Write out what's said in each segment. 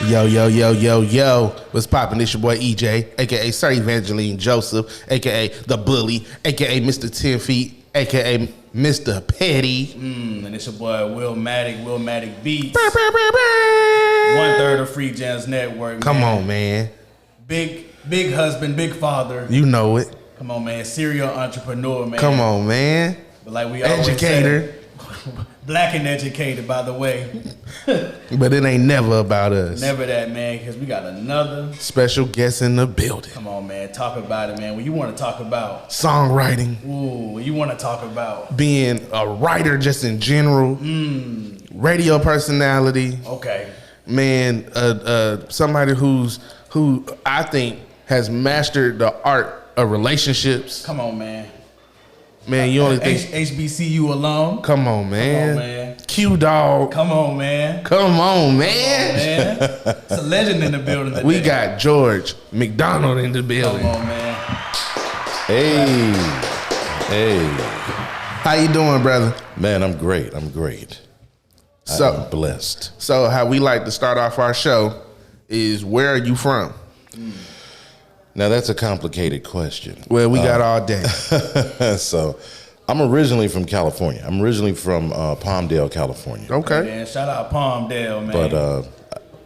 Yo. What's poppin'? It's your boy EJ, a.k.a. Sir Evangeline Joseph, a.k.a. The Bully, a.k.a. Mr. 10 Feet, a.k.a. Mr. Petty. And it's your boy Will Matic Beats. 1/3 of Free Jams Network, Come on, man. Big husband, big father. You know it. Come on, man. Serial entrepreneur, man. Come on, man. But like we always Educator. say, black and educated, by the way. But it ain't never about us. Never that, man, because we got another special guest in the building. Come on, man. Talk about it, man. When you want to talk about songwriting. Ooh, when you want to talk about being a writer just in general. Radio personality. Okay. Man, somebody who I think has mastered the art of relationships. Come on, man. Man, you only think HBCU alum. Come on, man. Come on, man. Q Dog. Come on, man. Come on, man. It's a legend in the building today. We got George McDonald in the building. Come on, man. Hey. How you doing, brother? Man, I'm great. I'm blessed. So how we like to start off our show is, where are you from? Now, that's a complicated question. Well, we got all day. So, I'm originally from California. I'm originally from Palmdale, California. Okay. Man, shout out Palmdale, man. But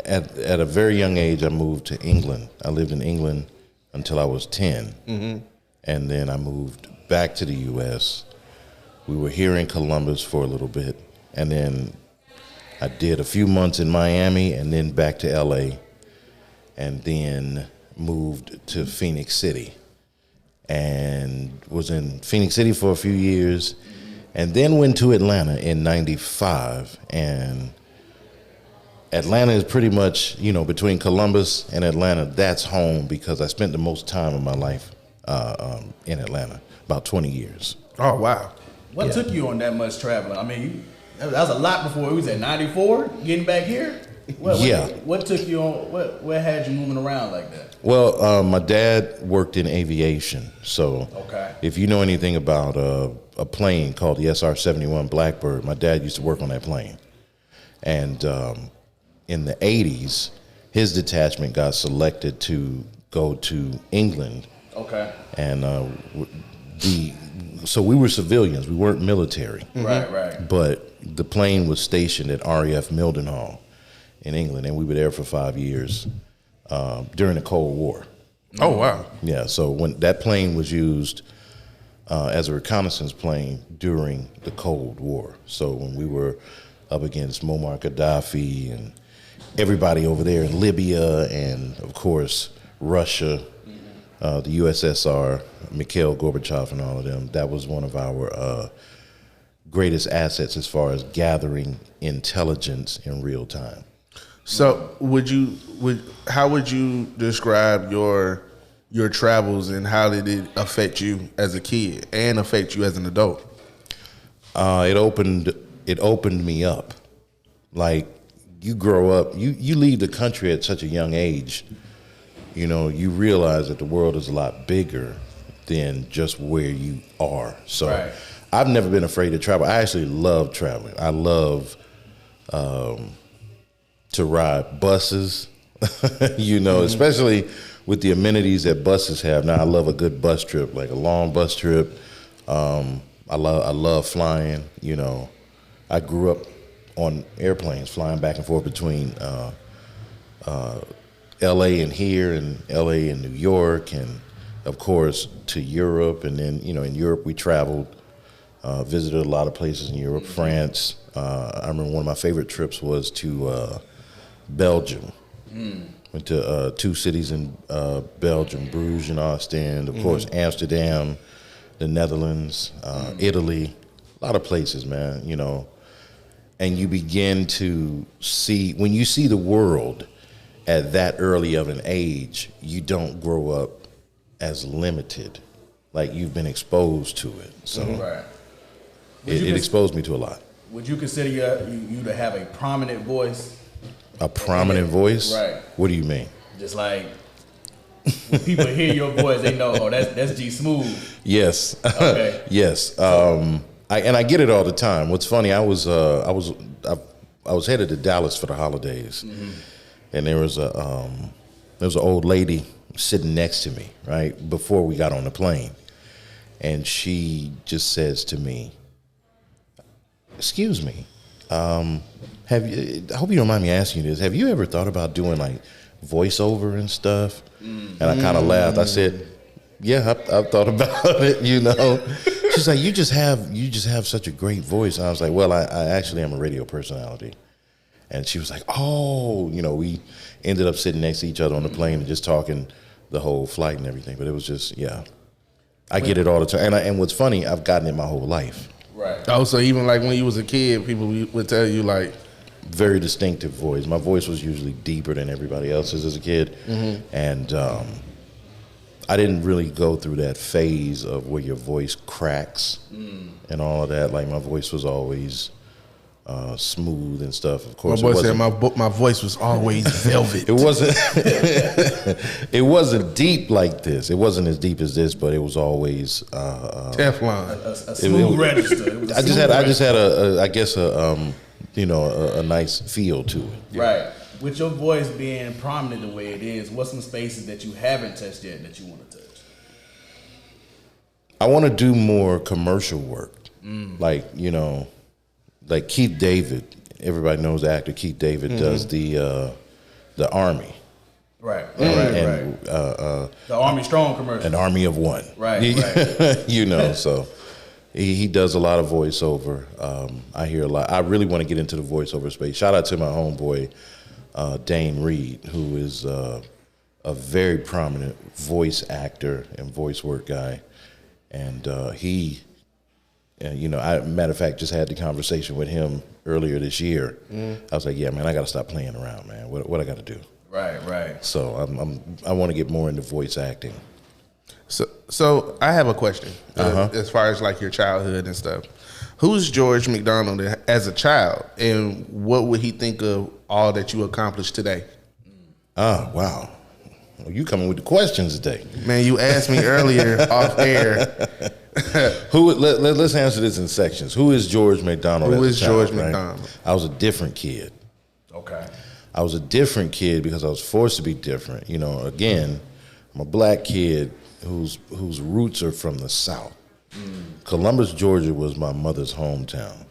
at a very young age, I moved to England. I lived in England until I was 10. Mm-hmm. And then I moved back to the U.S. We were here in Columbus for a little bit. And then I did a few months in Miami and then back to L.A. And then moved to Phoenix City and was in Phoenix City for a few years and then went to Atlanta in 95. And Atlanta is pretty much, between Columbus and Atlanta, that's home because I spent the most time of my life in Atlanta, about 20 years. Oh, wow. What took you on that much traveling? I mean, that was a lot before. It was at 94, getting back here? What took you on? What had you moving around like that? Well, my dad worked in aviation, so if you know anything about a plane called the SR-71 Blackbird, my dad used to work on that plane. And in the 80s, his detachment got selected to go to England. Okay. And so we were civilians, we weren't military. Right. But the plane was stationed at RAF Mildenhall in England, and we were there for 5 years during the Cold War. Oh, wow. Yeah, so when that plane was used as a reconnaissance plane during the Cold War. So when we were up against Muammar Gaddafi and everybody over there in Libya and, of course, Russia, the USSR, Mikhail Gorbachev and all of them, that was one of our greatest assets as far as gathering intelligence in real time. So how would you describe your travels and how did it affect you as a kid and affect you as an adult? It opened me up. Like, you grow up, you leave the country at such a young age, you realize that the world is a lot bigger than just where you are. So I've never been afraid to travel. I actually love traveling. I love to ride buses, especially with the amenities that buses have. Now, I love a good bus trip, like a long bus trip. I love flying. I grew up on airplanes, flying back and forth between L.A. and here, and L.A. and New York, and of course to Europe. And then in Europe we traveled, visited a lot of places in Europe, France. I remember one of my favorite trips was to Belgium. Went to 2 cities in Belgium, Bruges and Ostend, of course Amsterdam, the Netherlands, Italy, a lot of places, man, and you begin to see, when you see the world at that early of an age, you don't grow up as limited, like you've been exposed to it. So it exposed me to a lot. Would you consider you to have a prominent voice? A prominent voice? Right. What do you mean? Just like when people hear your voice, they know, that's G-Smoove. Yes. Okay. Yes. I get it all the time. What's funny, I've I was headed to Dallas for the holidays, and there was an old lady sitting next to me right before we got on the plane, and she just says to me, "Excuse me, I hope you don't mind me asking you this. Have you ever thought about doing like voiceover and stuff?" And I kind of laughed. I said, "Yeah, I've thought about it, you know." She's like, you just have such a great voice. And I was like, well, I actually am a radio personality. And she was like, oh, you know, we ended up sitting next to each other on the plane and just talking the whole flight and everything. But it was just, yeah, I get it all the time. And what's funny, I've gotten it my whole life. Right. Oh, so even like when you was a kid, people would tell you like, very distinctive voice. My voice was usually deeper than everybody else's as a kid. And I didn't really go through that phase of where your voice cracks and all of that. Like my voice was always smooth and stuff. Of course, my boy said my voice was always velvet. It wasn't. It wasn't deep like this. It wasn't as deep as this, but it was always Teflon. A smooth register. I just had a nice feel to it. Right. With your voice being prominent the way it is, what's some spaces that you haven't touched yet that you want to touch? I want to do more commercial work, like like Keith David. Everybody knows the actor Keith David does the Army. Right. And, the Army Strong commercial. An Army of One. Right. So he does a lot of voiceover. I hear a lot. I really want to get into the voiceover space. Shout out to my homeboy, Dane Reed, who is a very prominent voice actor and voice work guy. And matter of fact, just had the conversation with him earlier this year. I was like, yeah, man, I got to stop playing around, man. What I got to do? Right. So I want to get more into voice acting. So I have a question as far as like your childhood and stuff. Who's George McDonald as a child, and what would he think of all that you accomplished today? Oh, wow. Well, you coming with the questions today. Man, you asked me earlier off air. Let's answer this in sections. Who is George McDonald? Who is George right? McDonald? I was a different kid. Okay. I was a different kid because I was forced to be different. You know, again, I'm a black kid whose roots are from the South. Columbus, Georgia was my mother's hometown.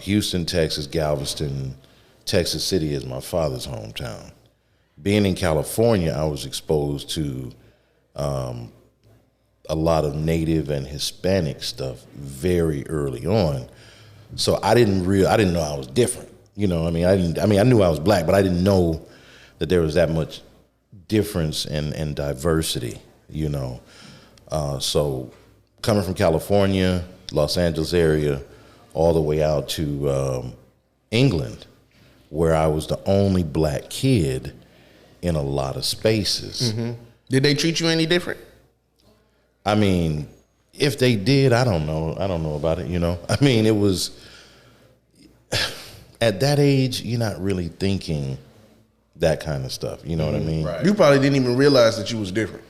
Houston, Texas, Galveston, Texas City is my father's hometown. Being in California, I was exposed to a lot of Native and Hispanic stuff very early on. So I didn't know I was different. You know, I knew I was black, but I didn't know that there was that much difference and diversity, you know. So coming from California, Los Angeles area, all the way out to England, where I was the only black kid in a lot of spaces. Did they treat you any different? I mean, if they did, I don't know. I don't know about it, you know. I mean, it was, at that age, you're not really thinking that kind of stuff. You know what I mean? Right. You probably didn't even realize that you was different.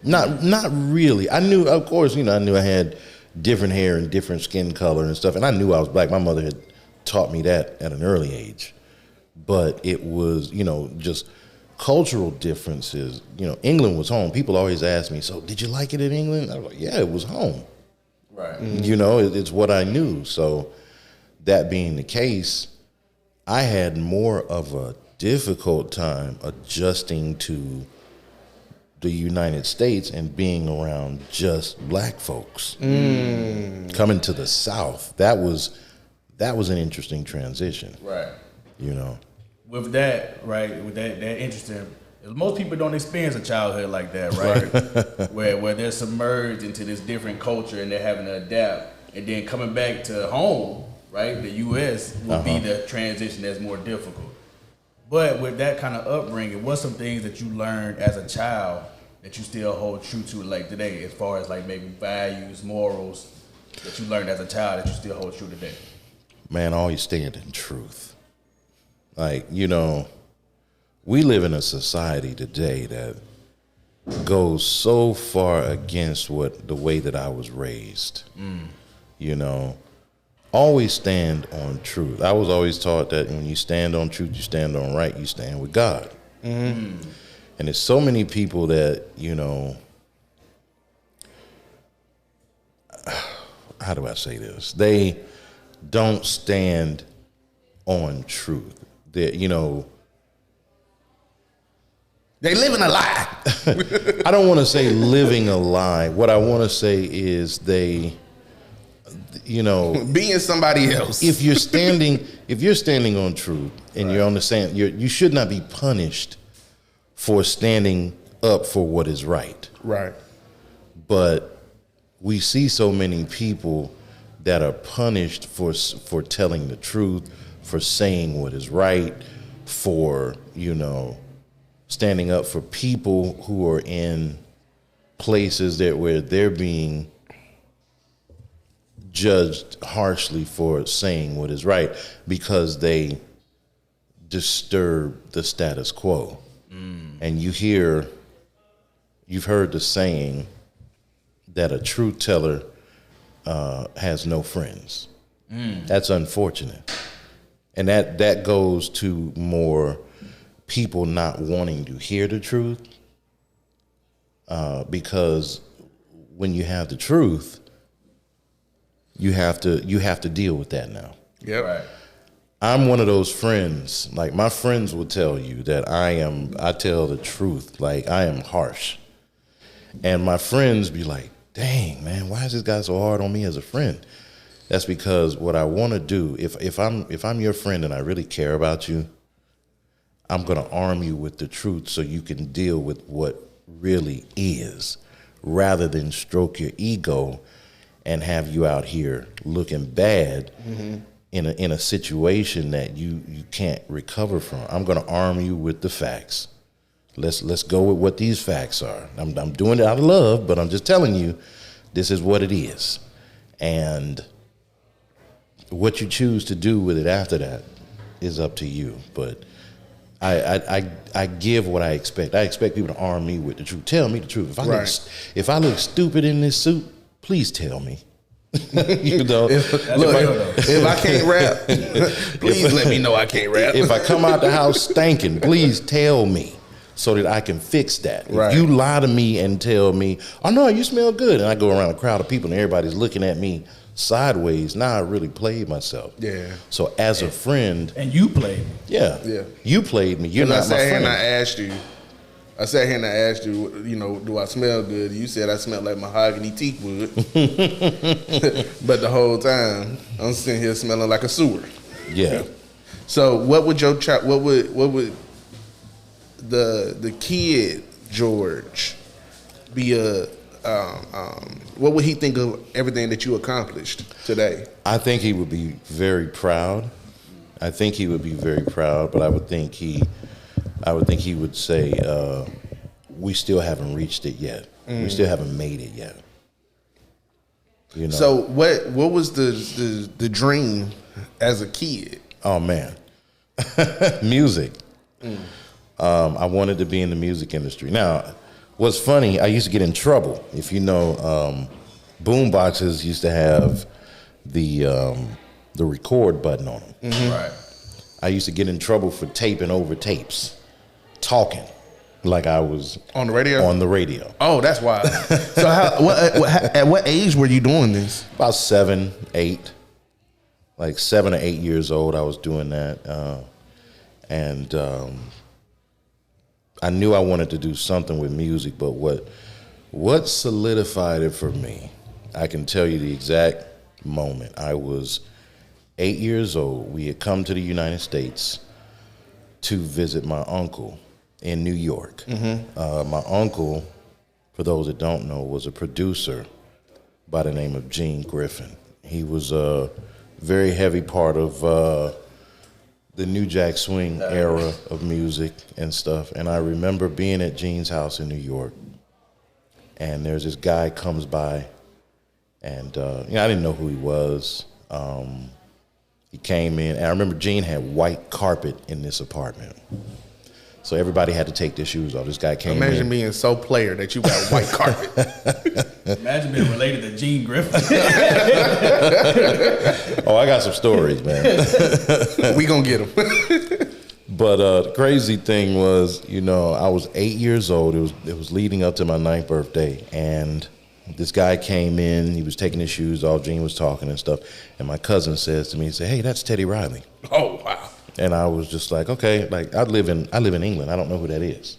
Not really. I knew, of course, I knew I had different hair and different skin color and stuff, and I knew I was black. My mother had taught me that at an early age. But it was, just cultural differences. England was home. People always ask me, so did you like it in England? I was like, yeah, it was home. Right. It's what I knew. So that being the case, I had more of a difficult time adjusting to the United States and being around just black folks. Coming to the South, that was an interesting transition. Right. With that interesting. Most people don't experience a childhood like that, right? where they're submerged into this different culture and they're having to adapt, and then coming back to home, right? The U.S. will be the transition that's more difficult. But with that kind of upbringing, what's some things that you learned as a child that you still hold true to like today, as far as like maybe values, morals that you learned as a child that you still hold true today? Man, always stand in truth. Like, we live in a society today that goes so far against the way that I was raised. always stand on truth. I was always taught that when you stand on truth, you stand on right, you stand with God. And there's so many people that, you know, how do I say this? They don't stand on truth. They, you know, they living a lie. I don't want to say living a lie. What I want to say is they, you know, being somebody else. If you're standing on truth and you're on the sand, you should not be punished for standing up for what is right. Right. But we see so many people that are punished for telling the truth, for saying what is right, for, you know, standing up for people who are in places where they're being judged harshly for saying what is right because they disturb the status quo. And you've heard the saying that a truth teller has no friends. That's unfortunate. And that goes to more people not wanting to hear the truth, because when you have the truth, you have to deal with that now. Yep. Right. I'm one of those friends. Like, my friends will tell you that I tell the truth. Like, I am harsh. And my friends be like, dang, man, why is this guy so hard on me as a friend? That's because what I want to do, if I'm your friend and I really care about you, I'm going to arm you with the truth so you can deal with what really is, rather than stroke your ego and have you out here looking bad in a situation that you can't recover from. I'm going to arm you with the facts. Let's go with what these facts are. I'm doing it out of love, but I'm just telling you, this is what it is. And what you choose to do with it after that is up to you. But I give what I expect. I expect people to arm me with the truth. Tell me the truth. If I look stupid in this suit, please tell me. You know, if I can't rap, please let me know I can't rap. If I come out the house stinking, please tell me so that I can fix that. Right. If you lie to me and tell me, oh no, you smell good, and I go around a crowd of people and everybody's looking at me sideways, now I really played myself. Yeah. So as a friend, and you played me. Yeah. You played me. You're not my friend. I sat here and I asked you, you know, do I smell good? You said I smelled like mahogany teak wood. But the whole time I'm sitting here smelling like a sewer. Yeah. So what would your what would the kid George be what would he think of everything that you accomplished today? I think he would be very proud. But I would think he would say, we still haven't reached it yet. We still haven't made it yet. You know? So what was the dream as a kid? Oh man, music. I wanted to be in the music industry. Now, what's funny, I used to get in trouble. If you know, boom boxes used to have the record button on them. Right. I used to get in trouble for taping over tapes, talking like I was on the radio. Oh, that's wild. So at what age were you doing this? About 7, 8, like 7 or 8 years old. I was doing that, and I knew I wanted to do something with music. But what solidified it for me, I can tell you the exact moment. I was 8 years old. We had come to the United States to visit my uncle in New York. My uncle, for those that don't know, was a producer by the name of Gene Griffin. He was a very heavy part of the New Jack Swing era of music and stuff. And I remember being at Gene's house in New York, and there's this guy comes by, and I didn't know who he was. He came in, and I remember Gene had white carpet in this apartment. So everybody had to take their shoes off. This guy came Imagine in. being so player that you got white carpet. Imagine being related to Gene Griffin. Oh, I got some stories, man. We gonna get them. But the crazy thing was, you know, I was 8 years old. It was leading up to my 9th birthday, and this guy came in. He was taking his shoes off. Gene was talking and stuff, and my cousin says to me, he said, "Hey, that's Teddy Riley." Oh wow. And I was just like, okay, like I live in England. I don't know who that is.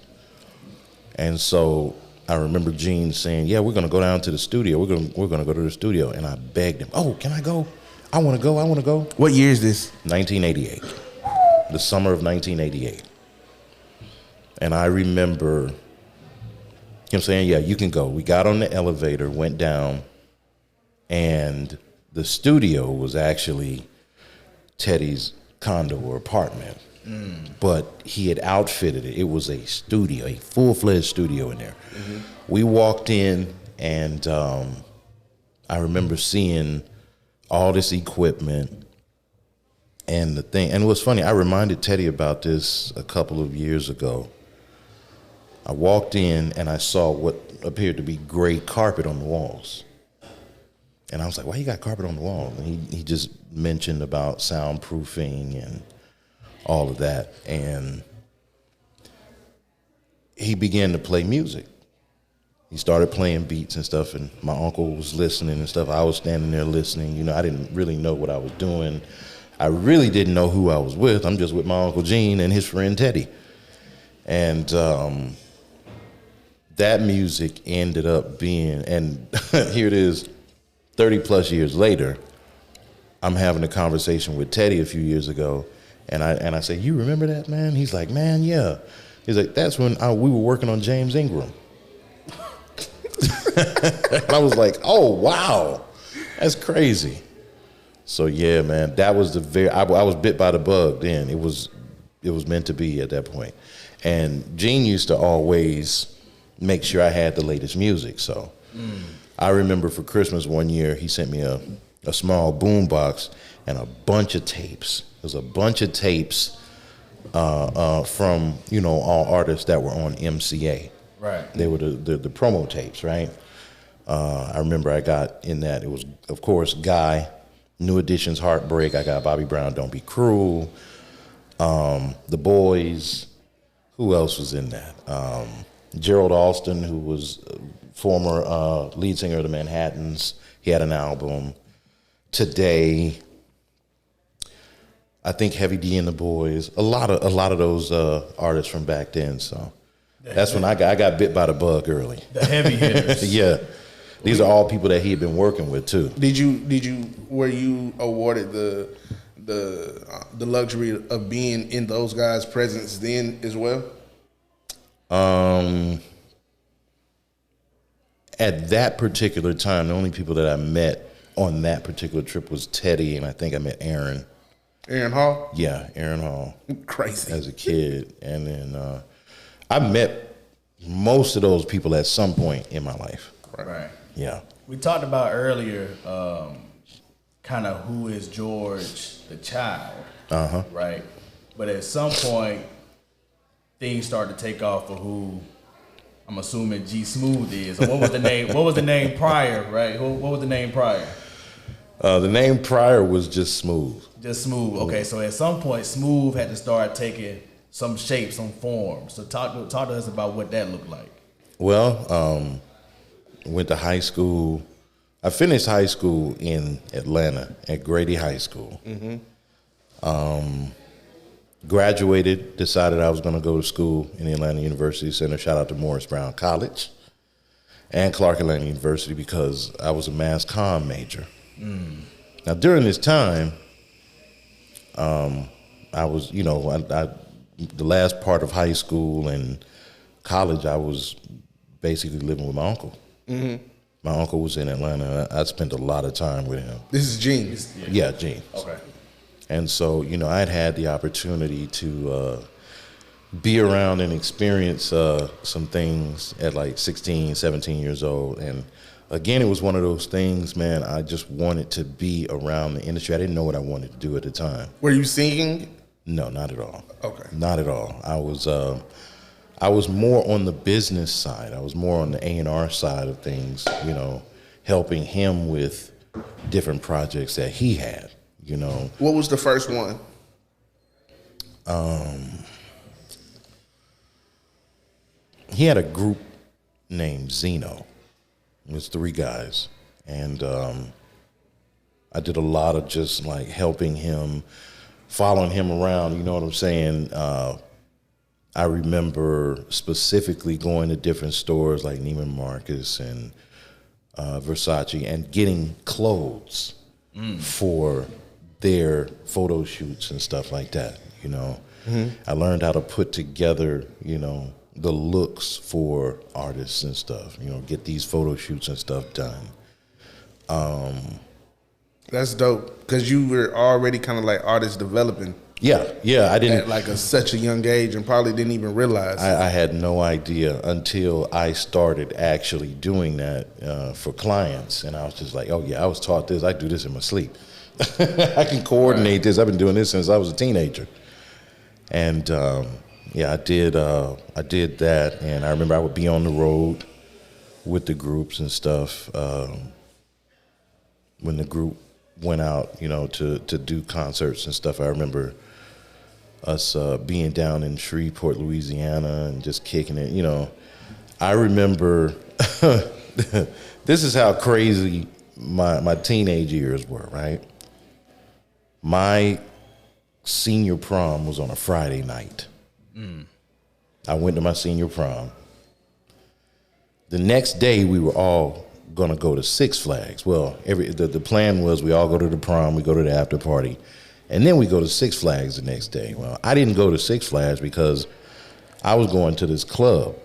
And so I remember Gene saying, "Yeah, we're gonna go down to the studio. We're gonna go to the studio." And I begged him, "Oh, can I go? I want to go. I want to go." What year is this? 1988, the summer of 1988. And I remember him saying, "Yeah, you can go." We got on the elevator, went down, and the studio was actually Teddy's condo or apartment, but he had outfitted it. It was a studio, a full-fledged studio in there. We walked in, and I remember seeing all this equipment and the thing. And it was funny, I reminded Teddy about this a couple of years ago. I walked in and I saw what appeared to be gray carpet on the walls. And I was like, "Why you got carpet on the wall?" And he just mentioned about soundproofing and all of that. And he began to play music. He started playing beats and stuff, and my uncle was listening and stuff. I was standing there listening. You know, I didn't really know what I was doing. I really didn't know who I was with. I'm just with my Uncle Gene and his friend Teddy. And that music ended up being, and here it is, 30 plus years later, I'm having a conversation with Teddy a few years ago, and I say, "You remember that, man?" He's like, "Man, yeah." He's like, "That's when we were working on James Ingram." And I was like, "Oh, wow, that's crazy." So yeah, man, that was I was bit by the bug then. It was meant to be at that point. And Gene used to always make sure I had the latest music, so. I remember for Christmas one year, he sent me a small boom box and a bunch of tapes. It was a bunch of tapes from, you know, all artists that were on MCA. Right. They were the promo tapes, right? I remember I got in that. It was, of course, Guy, New Edition's Heartbreak. I got Bobby Brown, Don't Be Cruel. The Boys. Who else was in that? Gerald Alston, who was former lead singer of the Manhattans. He had an album. Today, I think Heavy D and the Boys. A lot of those artists from back then. So that's when I got bit by the bug early. The heavy hitters. Yeah, these are all people that he had been working with too. Were you awarded the luxury of being in those guys' presence then as well? At that particular time, the only people that I met on that particular trip was Teddy, and I think I met Aaron. Aaron Hall? Yeah, Aaron Hall. Crazy. As a kid. And then I met most of those people at some point in my life. Right. Yeah. We talked about earlier kind of who is George the child. Uh-huh. Right? But at some point, things start to take off for who I'm assuming G-Smoove is. Or what was the name? What was the name prior? Right? What was the name prior? The name prior was just Smoove. Just Smoove. Okay, so at some point, Smoove had to start taking some shape, some form. So talk to us about what that looked like. Well, went to high school. I finished high school in Atlanta at Grady High School. Graduated, decided I was going to go to school in the Atlanta University Center. Shout out to Morris Brown College and Clark Atlanta University because I was a mass comm major. Now, during this time, I was, you know, the last part of high school and college, I was basically living with my uncle. My uncle was in Atlanta. I spent a lot of time with him. This is Gene. Yeah, Gene. Okay. And so, you know, I'd had the opportunity to be around and experience some things at like 16, 17 years old. And again, it was one of those things, man, I just wanted to be around the industry. I didn't know what I wanted to do at the time. Were you singing? No, not at all. Okay. Not at all. I was more on the business side. I was more on the A&R side of things, you know, helping him with different projects that he had, you know. What was the first one? He had a group named Zeno. It was 3 guys. And I did a lot of just like helping him, following him around, you know what I'm saying? I remember specifically going to different stores like Neiman Marcus and Versace and getting clothes for their photo shoots and stuff like that, you know. I learned how to put together, you know, the looks for artists and stuff, you know, get these photo shoots and stuff done. That's dope, because you were already kind of like artist developing. Yeah, I didn't At like such a young age, and probably didn't even realize. I had no idea until I started actually doing that for clients, and I was just like, oh yeah, I was taught this. I do this in my sleep. I can coordinate this. I've been doing this since I was a teenager, and yeah, I did that, and I remember I would be on the road with the groups and stuff when the group went out, you know, to do concerts and stuff. I remember us being down in Shreveport, Louisiana, and just kicking it. You know, I remember this is how crazy my teenage years were, right? My senior prom was on a Friday night. I went to my senior prom. The next day, we were all gonna go to Six Flags. Well, the plan was we all go to the prom, we go to the after party, and then we go to Six Flags the next day. Well, I didn't go to Six Flags because I was going to this club,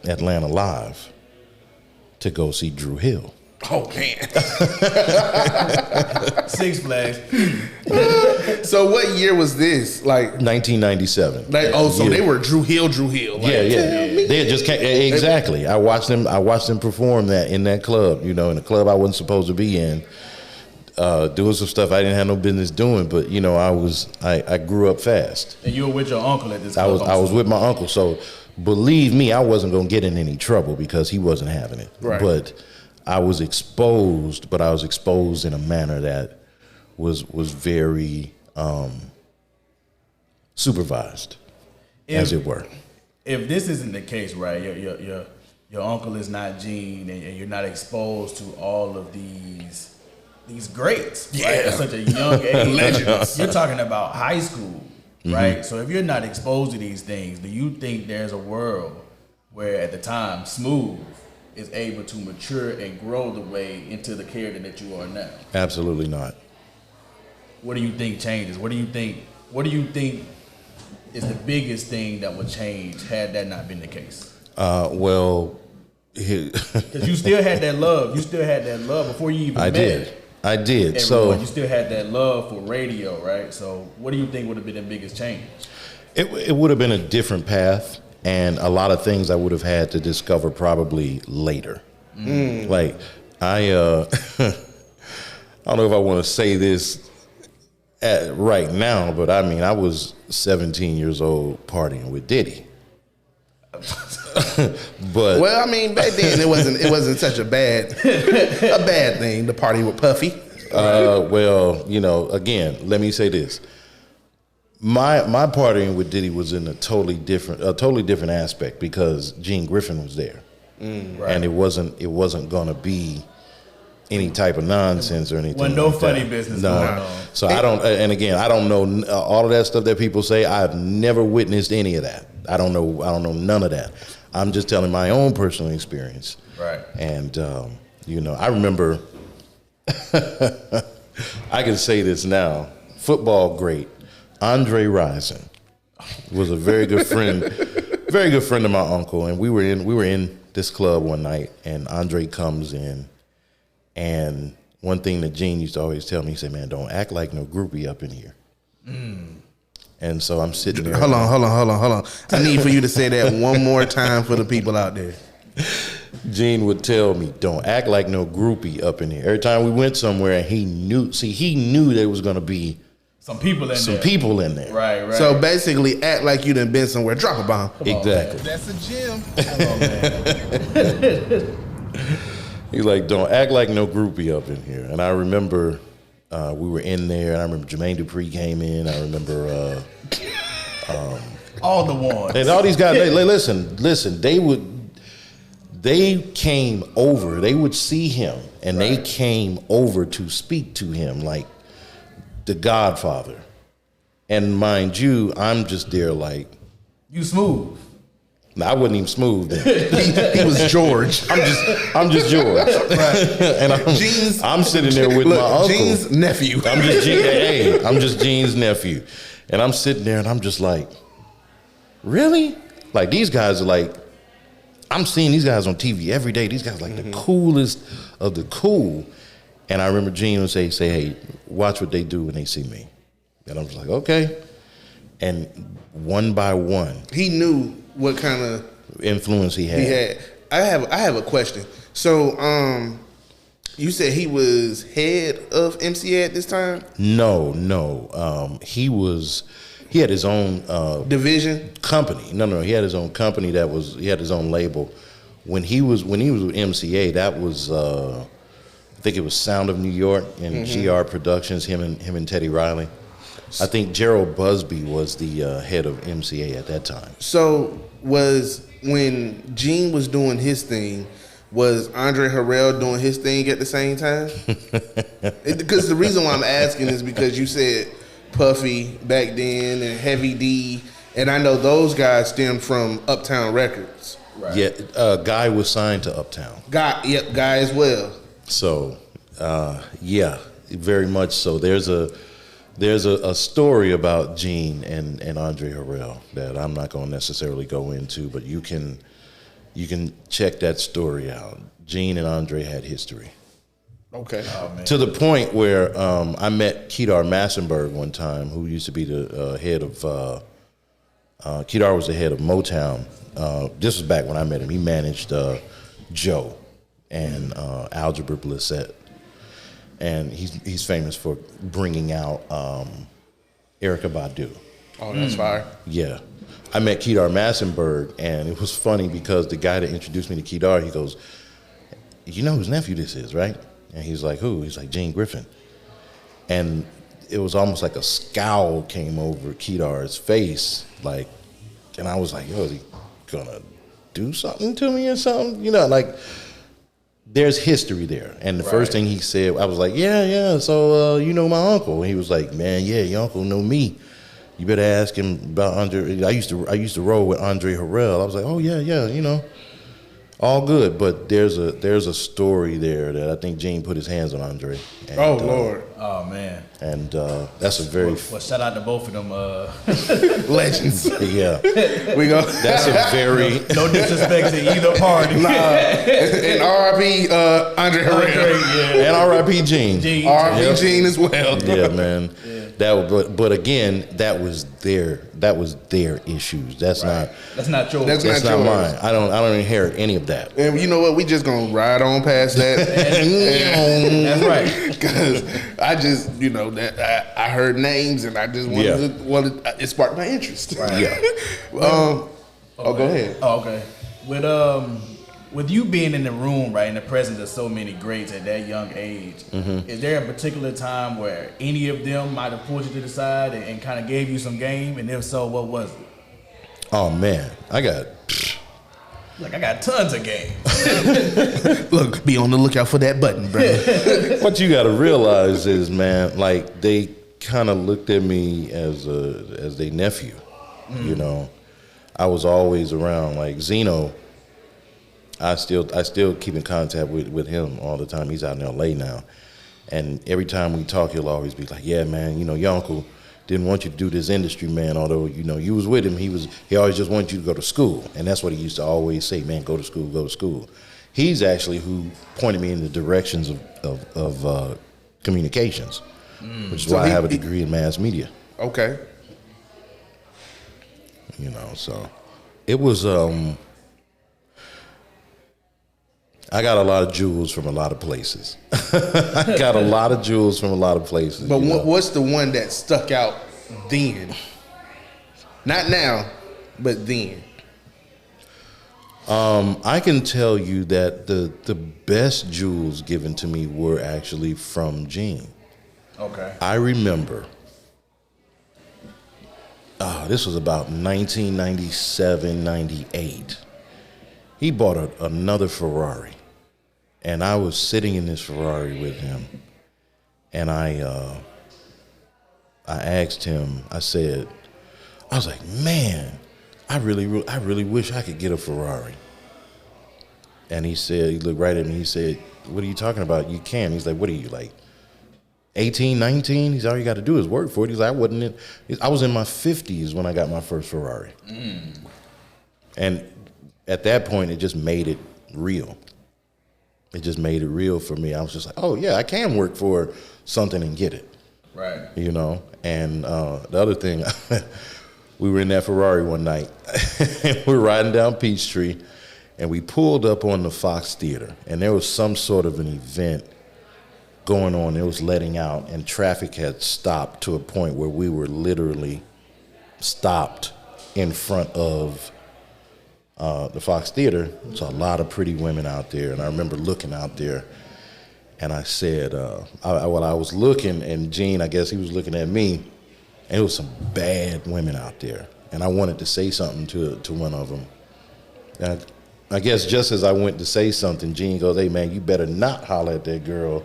Atlanta Live, to go see Drew Hill. Oh man. Six Flags. So what year was this? Like 1997. Like, oh, so they were Drew Hill. Like, Yeah. They had just came, exactly. I watched them perform that in that club, you know, in a club I wasn't supposed to be in, doing some stuff I didn't have no business doing. But you know, I grew up fast. And you were with your uncle at this club. I was with my uncle, so believe me, I wasn't gonna get in any trouble because he wasn't having it. Right. But I was exposed, in a manner that was very supervised, as it were. If this isn't the case, right? Your uncle is not Gene, and you're not exposed to all of these greats, right? At such a young age. Legends. You're talking about high school, right? So if you're not exposed to these things, do you think there's a world where at the time Smoove is able to mature and grow the way into the character that you are now? Absolutely not. What do you think changes? What do you think is the biggest thing that would change had that not been the case? Well, because you still had that love. You still had that love before you even I met did. everyone. So you still had that love for radio, right? So what do you think would have been the biggest change? It would have been a different path, and a lot of things I would have had to discover probably later. Like I don't know if I want to say this right now, but I mean, I was 17 years old partying with Diddy. But well, I mean, back then it wasn't such a bad thing to party with Puffy. Well, you know, again, let me say this. My partying with Diddy was in a totally different aspect because Gene Griffin was there. Right. And it wasn't gonna be any type of nonsense or anything. Wasn't no funny business going on. So I don't know all of that stuff that people say. I've never witnessed any of that. I don't know none of that. I'm just telling my own personal experience. Right. And you know, I remember I can say this now. Football great Andre Rison was a very good friend of my uncle, and we were in this club one night, and Andre comes in, and one thing that Gene used to always tell me, he said, "Man, don't act like no groupie up in here." And so I'm sitting there. Hold on. I need for you to say that one more time for the people out there. Gene would tell me, "Don't act like no groupie up in here." Every time we went somewhere, and he knew that it was going to be some people in there. Right. So basically, act like you done been somewhere. Drop a bomb. Exactly. That's a gym. Come on, man. He's like, don't act like no groupie up in here. And I remember we were in there, and I remember Jermaine Dupri came in. I remember all the ones. And all these guys, listen, they came over. They would see him, and they came over to speak to him like the Godfather. And mind you, I'm just there like, you smooth. No, I wasn't even smooth then. he was George. I'm just George. Right. And I'm sitting there with my uncle. Gene's nephew. I'm just Gene's nephew. And I'm sitting there and I'm just like, really? Like, these guys are like, I'm seeing these guys on TV every day. These guys are like the coolest of the cool. And I remember Gene would say, hey, watch what they do when they see me. And I'm just like, okay. And one by one, he knew what kind of influence he had. I have a question. So, you said he was head of MCA at this time? No. He had his own division company. No. He had his own company he had his own label. When he was with MCA, that was I think it was Sound of New York and GR Productions. Him and Teddy Riley. I think Gerald Busby was the head of MCA at that time. So when Gene was doing his thing, was Andre Harrell doing his thing at the same time? Because the reason why I'm asking is because you said Puffy back then and Heavy D, and I know those guys stem from Uptown Records. Right. Yeah, Guy was signed to Uptown. Guy as well. So, yeah, very much so. There's a story about Gene and Andre Harrell that I'm not going to necessarily go into, but you can check that story out. Gene and Andre had history. Okay. Oh, to the point where I met Kedar Massenberg one time, who used to be the head of Kedar was the head of Motown. This was back when I met him. He managed Joe and Algebra Blissett. And he's famous for bringing out Erykah Badu. Oh, that's fire. Yeah. I met Kedar Massenberg, and it was funny because the guy that introduced me to Kedar, he goes, you know whose nephew this is, right? And he's like, who? He's like, Gene Griffin. And it was almost like a scowl came over Kedar's face, like, and I was like, yo, is he gonna do something to me or something? You know, like, there's history there. And the first thing he said, I was like, yeah, so you know my uncle. And he was like, man, yeah, your uncle know me. You better ask him about Andre. I used to roll with Andre Harrell. I was like, oh yeah, you know, all good. But there's a story there that I think Gene put his hands on Andre. And, Lord. Oh man. And that's a very well, shout out to both of them legends. Yeah. We go. That's a very no disrespect to either party. And R.I.P. Andre Harrell. Yeah. And R.I.P. Gene. R.I.P. Gene as well. Yeah, man. Yeah. But again, that was their issues. That's not yours. That's not mine. I don't inherit any of that. And you know what? We just gonna ride on past that. That's right. Because I just, you know, that I heard names and I just wanted it sparked my interest. Right. Yeah. Go ahead. Oh, okay. With you being in the room, right, in the presence of so many greats at that young age, is there a particular time where any of them might have pulled you to the side and kind of gave you some game? And if so, what was it? Oh man, I got tons of game. Look, be on the lookout for that button, bro. What you got to realize is, man, like they kind of looked at me as their nephew. You know, I was always around. Like Zeno, I still keep in contact with him all the time. He's out in L.A. now, and every time we talk, he'll always be like, "Yeah, man, you know, your uncle didn't want you to do this industry, man. Although, you know, you was with him, he always just wanted you to go to school." And that's what he used to always say, man, go to school, go to school. He's actually who pointed me in the directions of communications, which is why I have a degree in mass media. Okay. You know, so it was, I got a lot of jewels from a lot of places. I got a lot of jewels from a lot of places. But what's the one that stuck out then? Not now, but then. I can tell you that the best jewels given to me were actually from Gene. Okay. I remember, this was about 1997, 98. He bought another Ferrari, and I was sitting in this Ferrari with him, and I asked him, I was like, man, I really wish I could get a Ferrari. And he looked right at me, he said, what are you talking about? You can. He's like, what are you, like 18, 19? He's all you got to do is work for it. He's like, I was in my 50s when I got my first Ferrari. And at that point, it just made it real. It just made it real for me. I was just like, oh yeah, I can work for something and get it. Right. You know? And the other thing, we were in that Ferrari one night. We were riding down Peachtree, and we pulled up on the Fox Theater, and there was some sort of an event going on. It was letting out, and traffic had stopped to a point where we were literally stopped in front of the Fox Theater. There's a lot of pretty women out there, and I remember looking out there, and I said, I was looking, and Gene, I guess he was looking at me, and it was some bad women out there, and I wanted to say something to one of them. And I guess just as I went to say something, Gene goes, hey man, you better not holler at that girl,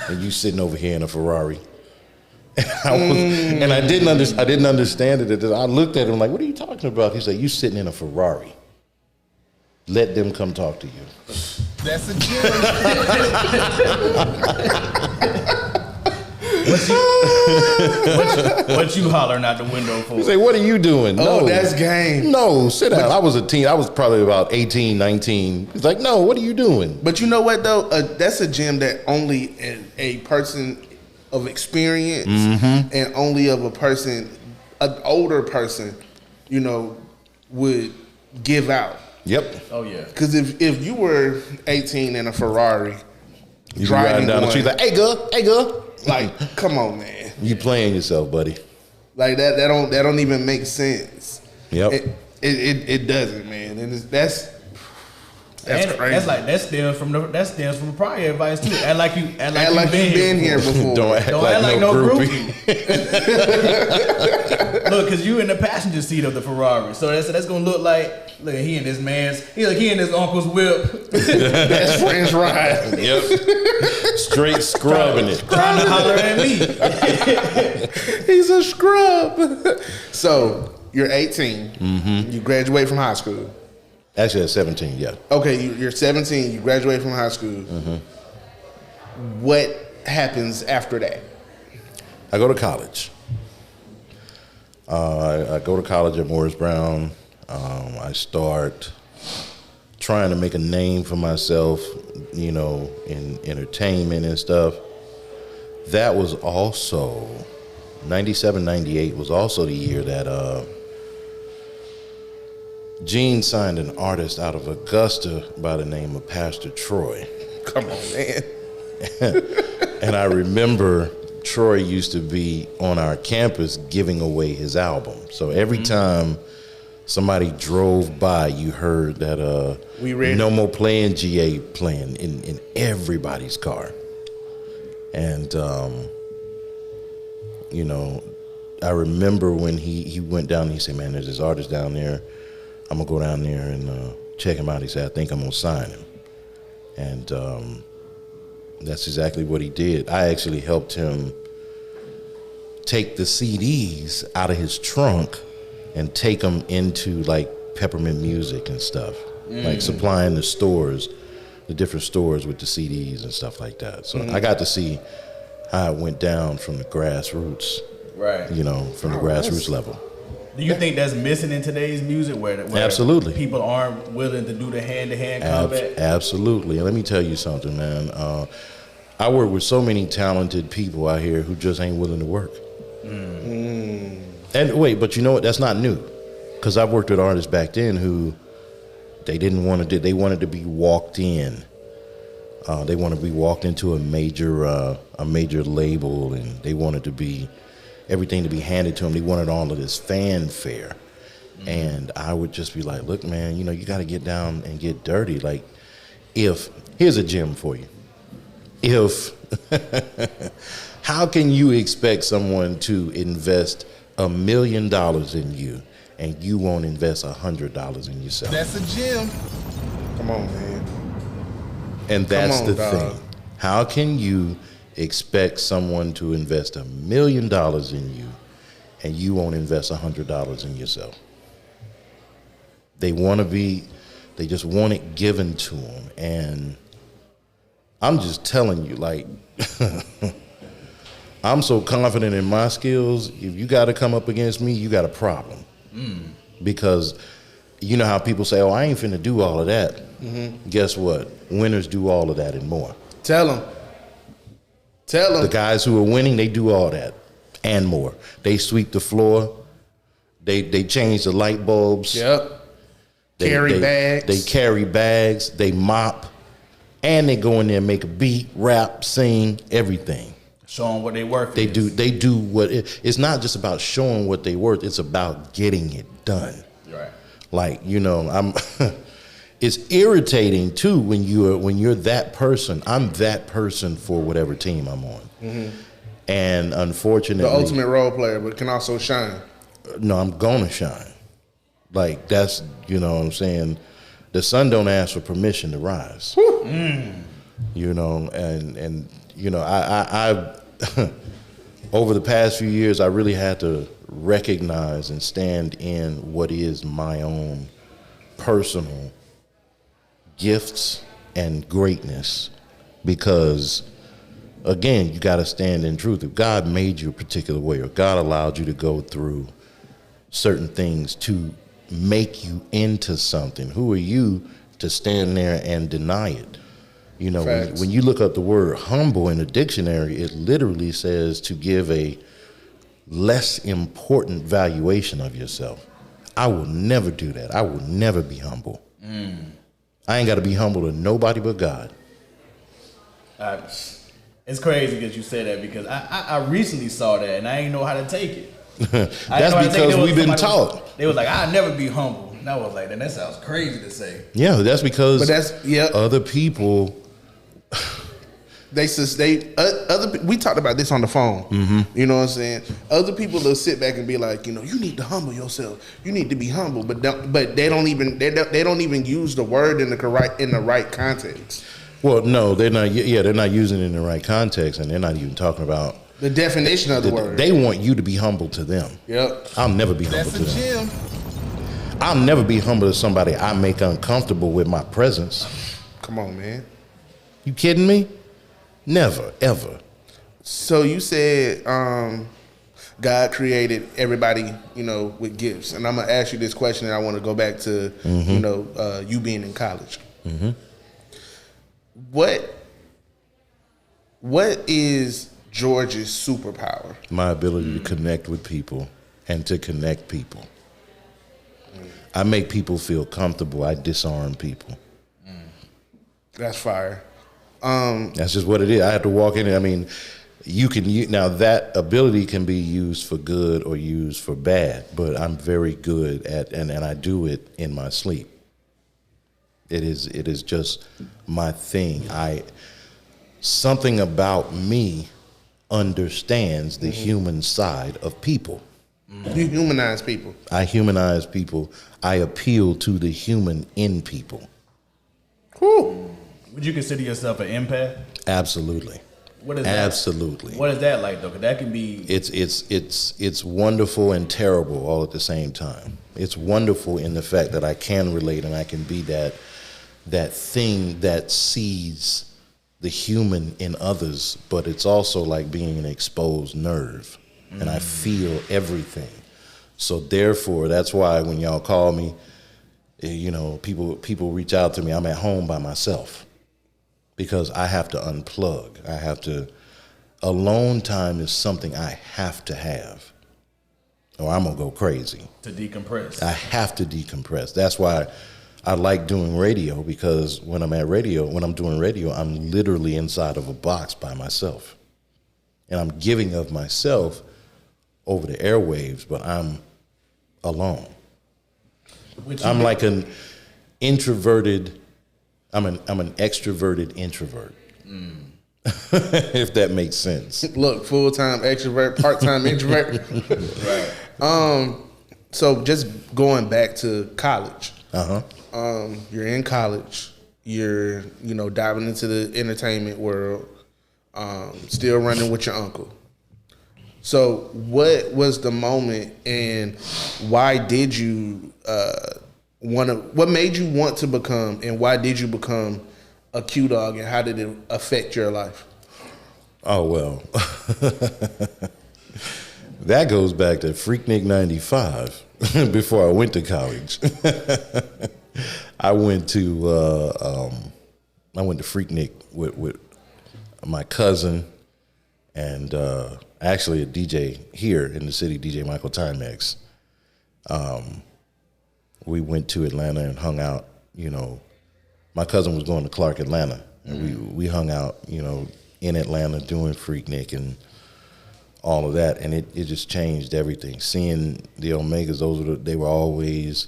and you sitting over here in a Ferrari. And I didn't understand it. I looked at him like, what are you talking about? He said, you sitting in a Ferrari. Let them come talk to you. That's a gem. What you hollering out the window for? He said, what are you doing? Oh, No, that's game. No, sit down. I was a teen. I was probably about 18, 19. He's like, no, what are you doing? But you know what, though? That's a gem that only a person of experience and only of an older person, you know, would give out. Yep. Oh, yeah. Because if you were 18 in a Ferrari, You be riding down the street like, hey, girl. like, come on, man. You playing yourself, buddy. Like that don't even make sense. Yep. It doesn't, man. And that's crazy. That stems from the prior advice too. Act like you've been here before. Don't act like no groupie. Look, cause you in the passenger seat of the Ferrari, so that's gonna look he in his uncle's whip. Best friends ride. Yep. Straight scrubbing it. Trying to holler at me. He's a scrub. So you're 18. You graduate from high school. Actually, at 17, yeah. Okay, you're 17. You graduate from high school. What happens after that? I go to college. I go to college at Morris Brown. I start trying to make a name for myself, you know, in entertainment and stuff. That was also, 97, 98 was also the year that Gene signed an artist out of Augusta by the name of Pastor Troy. Come on, man. And I remember Troy used to be on our campus giving away his album. So every time somebody drove by, you heard that No More Playing GA playing in everybody's car. And, you know, I remember when he went down, he said, man, there's this artist down there. I'm going to go down there and check him out. He said, I think I'm going to sign him. And that's exactly what he did. I actually helped him take the CDs out of his trunk and take them into like Peppermint Music and stuff, like supplying the stores, the different stores with the CDs and stuff like that. So I got to see how it went down from the grassroots, right? You know, from the grassroots level. Do you think that's missing in today's music, where absolutely people aren't willing to do the hand-to-hand combat? Absolutely. And let me tell you something, man. I work with so many talented people out here who just ain't willing to work. And wait, but you know what? That's not new, because I've worked with artists back then who they didn't want to do. They wanted to be walked in. They want to be walked into a major label, and they wanted to be everything to be handed to them. They wanted all of this fanfare. And I would just be like, look, man, you know, you got to get down and get dirty. Like, here's a gem for you. How can you expect someone to invest $1 million in you and you won't invest $100 in yourself? That's a gem. Come on, man. And that's on, the dog. thing. How can you expect someone to invest $1 million in you and you won't invest $100 in yourself? They just want it given to them. And I'm just telling you, like, I'm so confident in my skills. If you got to come up against me, you got a problem. Because you know how people say, oh, I ain't finna do all of that. Guess what? Winners do all of that and more. Tell them. The guys who are winning, they do all that and more. They sweep the floor. They change the light bulbs. Yep. Carry bags. They carry bags. They mop. And they go in there and make a beat, rap, sing, everything. Show them what they worth. They do what it's not just about showing what they worth. It's about getting it done. Right. Like, you know, it's irritating too when you're that person. I'm that person for whatever team I'm on. And unfortunately, The ultimate role player, but can also shine. no, I'm gonna shine. Like, that's, you know what I'm saying? The sun don't ask for permission to rise. You know, and you know, I over the past few years, I really had to recognize and stand in what is my own personal gifts and greatness, because again, you got to stand in truth. If God made you a particular way, or God allowed you to go through certain things to make you into something, who are you to stand there and deny it? You know, when you look up the word humble in the dictionary, it literally says to give a less important valuation of yourself. I will never do that. I will never be humble. I ain't got to be humble to nobody but God. It's crazy that you say that, because I recently saw that and I didn't know how to take it. That's because we've been taught. They was like, I'll never be humble. And I was like, that sounds crazy to say. Yeah, that's because other people. We talked about this on the phone. You know what I'm saying? Other people will sit back and be like, you know, you need to humble yourself. You need to be humble, but they don't even use the word in the right context. Well, no, they're not. Yeah, they're not using it in the right context, and they're not even talking about the definition of the word. They want you to be humble to them. Yep. I'll never be humble to them. I'll never be humble to somebody I make uncomfortable with my presence. Come on, man. You kidding me? Never, ever. So you said God created everybody, you know, with gifts. And I'm going to ask you this question, and I want to go back to, you know, you being in college. What is George's superpower? My ability to connect with people and to connect people. I make people feel comfortable. I disarm people. That's fire. That's just what it is. I have to walk in. I mean, now that ability can be used for good or used for bad, but I'm very good at, and I do it in my sleep. It is just my thing. Something about me understands the human side of people. You humanize people. I humanize people. I appeal to the human in people. Whew. Would you consider yourself an empath? Absolutely. What is that? Absolutely. What is that like, though? Because that can be. It's wonderful and terrible all at the same time. It's wonderful in the fact that I can relate and I can be that thing that sees the human in others, but it's also like being an exposed nerve, and I feel everything. So therefore, that's why when y'all call me, you know, people reach out to me. I'm at home by myself because I have to unplug. Alone time is something I have to have, or I'm gonna go crazy. To decompress. I have to decompress. That's why I like doing radio because when I'm doing radio, I'm literally inside of a box by myself. And I'm giving of myself over the airwaves, but I'm alone. I'm like an introverted, I'm an extroverted introvert. If that makes sense. Look, full-time extrovert, part-time introvert. Right. So just going back to college. You're in college. You're, diving into the entertainment world. Still running with your uncle. So what was the moment, and why did you what made you want to become, and why did you become a Q Dog, and how did it affect your life? Oh, well, that goes back to Freaknik 95 before I went to college. I went to Freaknik with my cousin and actually a DJ here in the city, DJ Michael Timex. We went to Atlanta and hung out. My cousin was going to Clark, Atlanta, and we hung out, in Atlanta doing Freaknik and all of that, and it just changed everything. Seeing the Omegas, they were always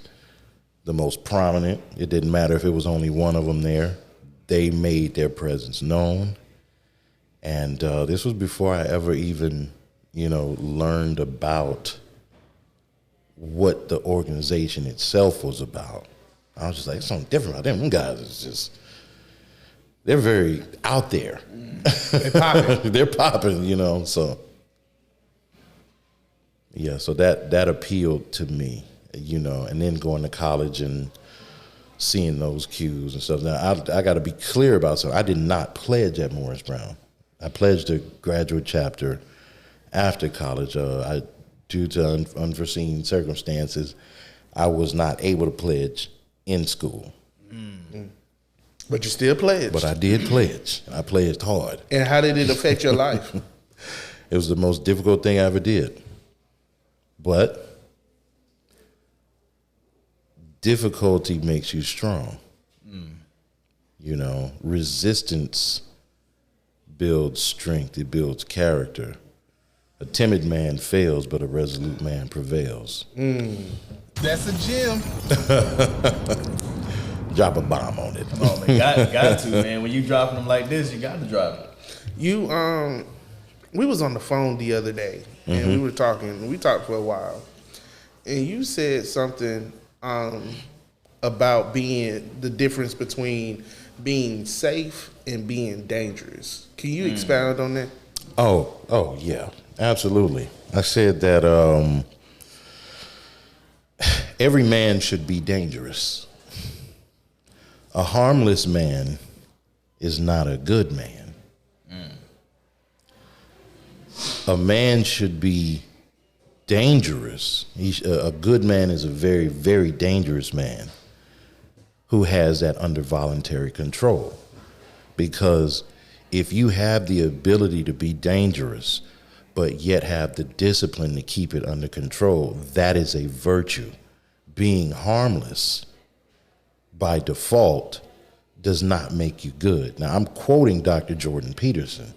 the most prominent. It didn't matter if it was only one of them there. They made their presence known. And this was before I ever even, learned about what the organization itself was about. I was just like, something different about them. Them guys is just, they're very out there. They're popping. They're popping, so. Yeah, so that appealed to me, and then going to college and seeing those cues and stuff. Now, I got to be clear about something. I did not pledge at Morris Brown. I pledged a graduate chapter after college. Due to unforeseen circumstances, I was not able to pledge in school. But you still pledged. But I did pledge. I pledged hard. And how did it affect your life? It was the most difficult thing I ever did. But difficulty makes you strong. Resistance builds strength. It builds character. A timid man fails, but a resolute man prevails. That's a gem. Drop a bomb on it. Come on, man. Got to, man. When you dropping them like this, you got to drop it. We was on the phone the other day, and we were talking. We talked for a while, and you said something about the difference between being safe and being dangerous. Can you expound on that? Oh, yeah, absolutely. I said that every man should be dangerous. A harmless man is not a good man. A man should be dangerous. A good man is a very, very dangerous man who has that under voluntary control. Because if you have the ability to be dangerous, but yet have the discipline to keep it under control, that is a virtue. Being harmless by default does not make you good. Now, I'm quoting Dr. Jordan Peterson.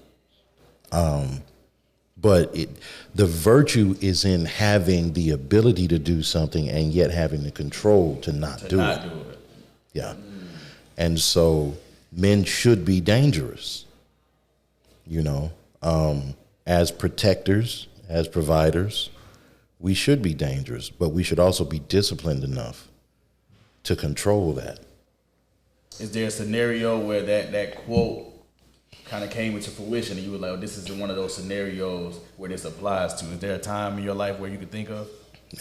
But the virtue is in having the ability to do something and yet having the control to not do it. Yeah. And so men should be dangerous, as protectors, as providers. We should be dangerous, but we should also be disciplined enough to control that. Is there a scenario where that quote kind of came into fruition and you were like, oh, this is one of those scenarios where this applies to? Is there a time in your life where you could think of?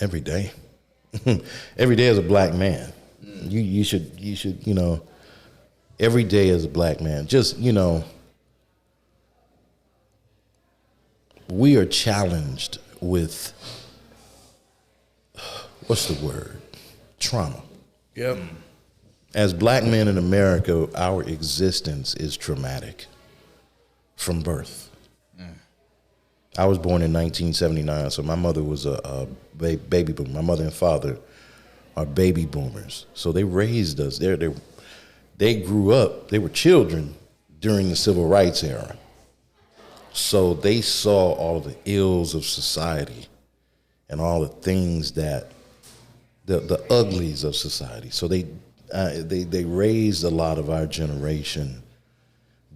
Every day. Every day as a black man. You should, every day as a black man, just, we are challenged with, what's the word? Trauma. Yep. As black men in America, our existence is traumatic from birth. I was born in 1979, so my mother was a baby boomer. My mother and father are baby boomers. So they raised us. They grew up, they were children during the civil rights era. So they saw all the ills of society and all the things that, the uglies of society. So they raised a lot of our generation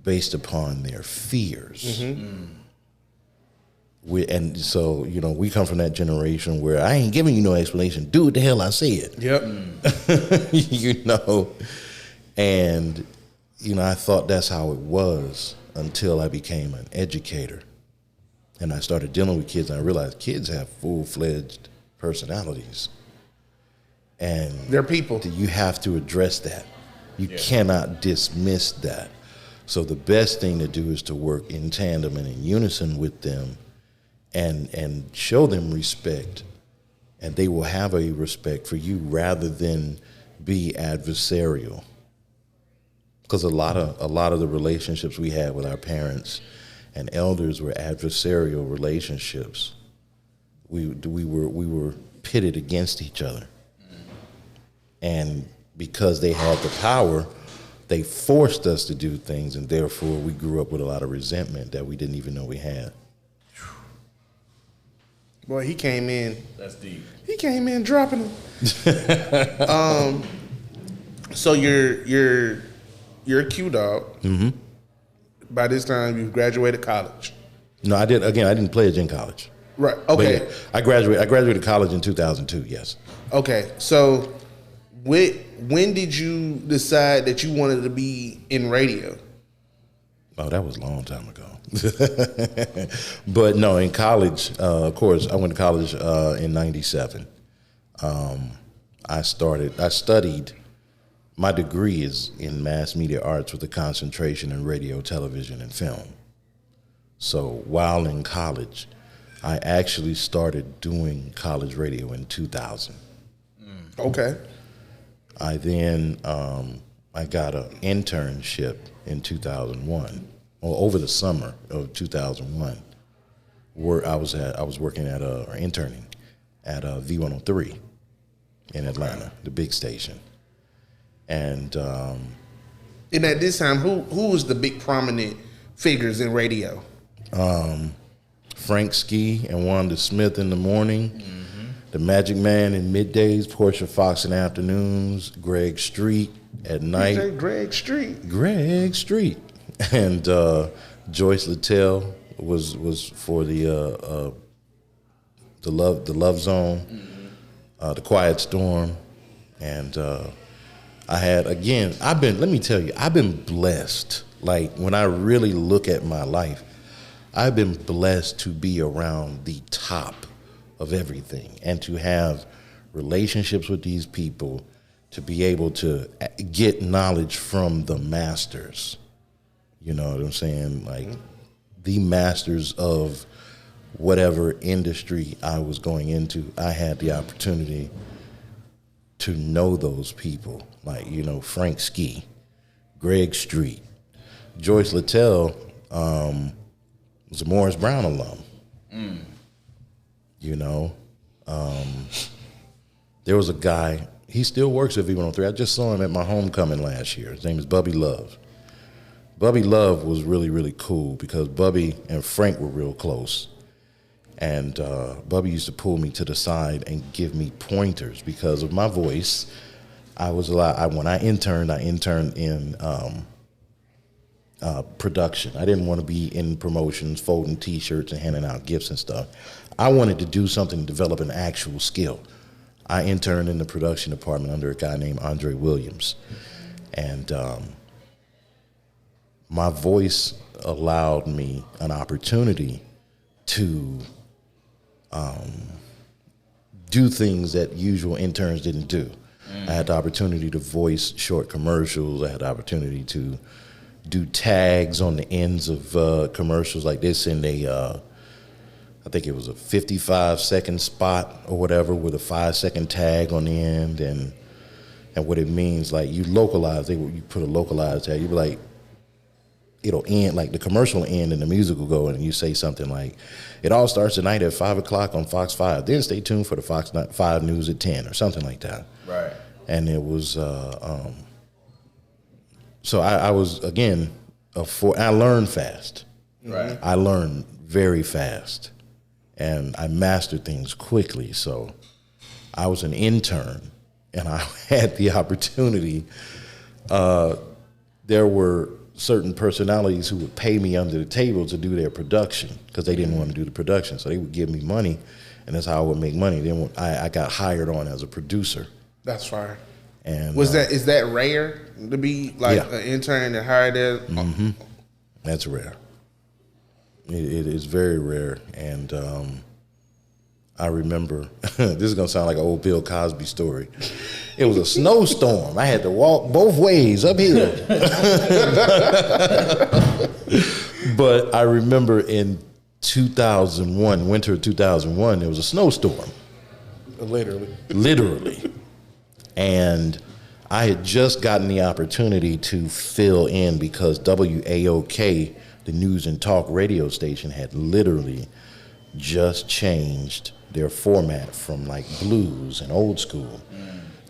based upon their fears. And so, you know, we come from that generation where I ain't giving you no explanation. Do what the hell I said. Yep. You know, and, you know, I thought that's how it was until I became an educator. And I started dealing with kids, and I realized kids have full-fledged personalities. And they're people. You have to address that. You cannot dismiss that. So the best thing to do is to work in tandem and in unison with them and show them respect. And they will have a respect for you rather than be adversarial. Because a lot of the relationships we had with our parents and elders were adversarial relationships. We were pitted against each other. And because they had the power, they forced us to do things, and therefore we grew up with a lot of resentment that we didn't even know we had. Boy, he came in. That's deep. He came in dropping them. So you're a Q dog. Mm-hmm. By this time, you've graduated college. No, I didn't pledge in college. Right. Okay. But yeah, I graduated college in 2002. Yes. Okay. So, when did you decide that you wanted to be in radio? Oh, that was a long time ago. But no, in college, of course, I went to college in '97. I studied. My degree is in mass media arts with a concentration in radio, television, and film. So while in college, I actually started doing college radio in 2000. Okay. I then I got an internship in 2001, or over the summer of 2001, where I was working at or interning at V103 in Atlanta, the big station. And at this time, who was the big prominent figures in radio? Frank Ski and Wanda Smith in the morning, the Magic Man in middays, Portia Fox in afternoons, Greg Street at night. DJ Greg Street. Greg Street. And Joyce Littell was for the Love Zone, the Quiet Storm, and I had, again, let me tell you, I've been blessed. Like, when I really look at my life, I've been blessed to be around the top of everything and to have relationships with these people, to be able to get knowledge from the masters. You know what I'm saying? Like, the masters of whatever industry I was going into, I had the opportunity to know those people. Like, you know, Frank Ski, Greg Street, Joyce Littell was a Morris Brown alum. You know, there was a guy, he still works at V103. I just saw him at my homecoming last year. His name is Bubby Love. Bubby Love was really, really cool because Bubby and Frank were real close. And Bubby used to pull me to the side and give me pointers because of my voice. When I interned in production. I didn't want to be in promotions, folding T-shirts and handing out gifts and stuff. I wanted to do something to develop an actual skill. I interned in the production department under a guy named Andre Williams. And my voice allowed me an opportunity to do things that usual interns didn't do. I had the opportunity to voice short commercials. I had the opportunity to do tags on the ends of commercials like this in I think it was a 55-second spot or whatever with a 5-second tag on the end, and what it means, like, you localize, you put a localized tag, you be like, it'll end, like the commercial will end and the music will go, and you say something like, it all starts tonight at 5 o'clock on Fox 5. Then stay tuned for the Fox 5 News at 10 or something like that. Right. And it was so I was again I learned fast. Right. I learned very fast, and I mastered things quickly. So I was an intern, and I had the opportunity. There were certain personalities who would pay me under the table to do their production because they didn't want to do the production. So they would give me money, and that's how I would make money. Then I got hired on as a producer. That's fine. And is that rare to be like an intern and hired as? Mm-hmm. That's rare. It is very rare, and I remember this is gonna sound like an old Bill Cosby story. It was a snowstorm. I had to walk both ways uphill. But I remember in 2001, winter of 2001, there was a snowstorm. Literally. And I had just gotten the opportunity to fill in because WAOK, the news and talk radio station, had literally just changed their format from like blues and old school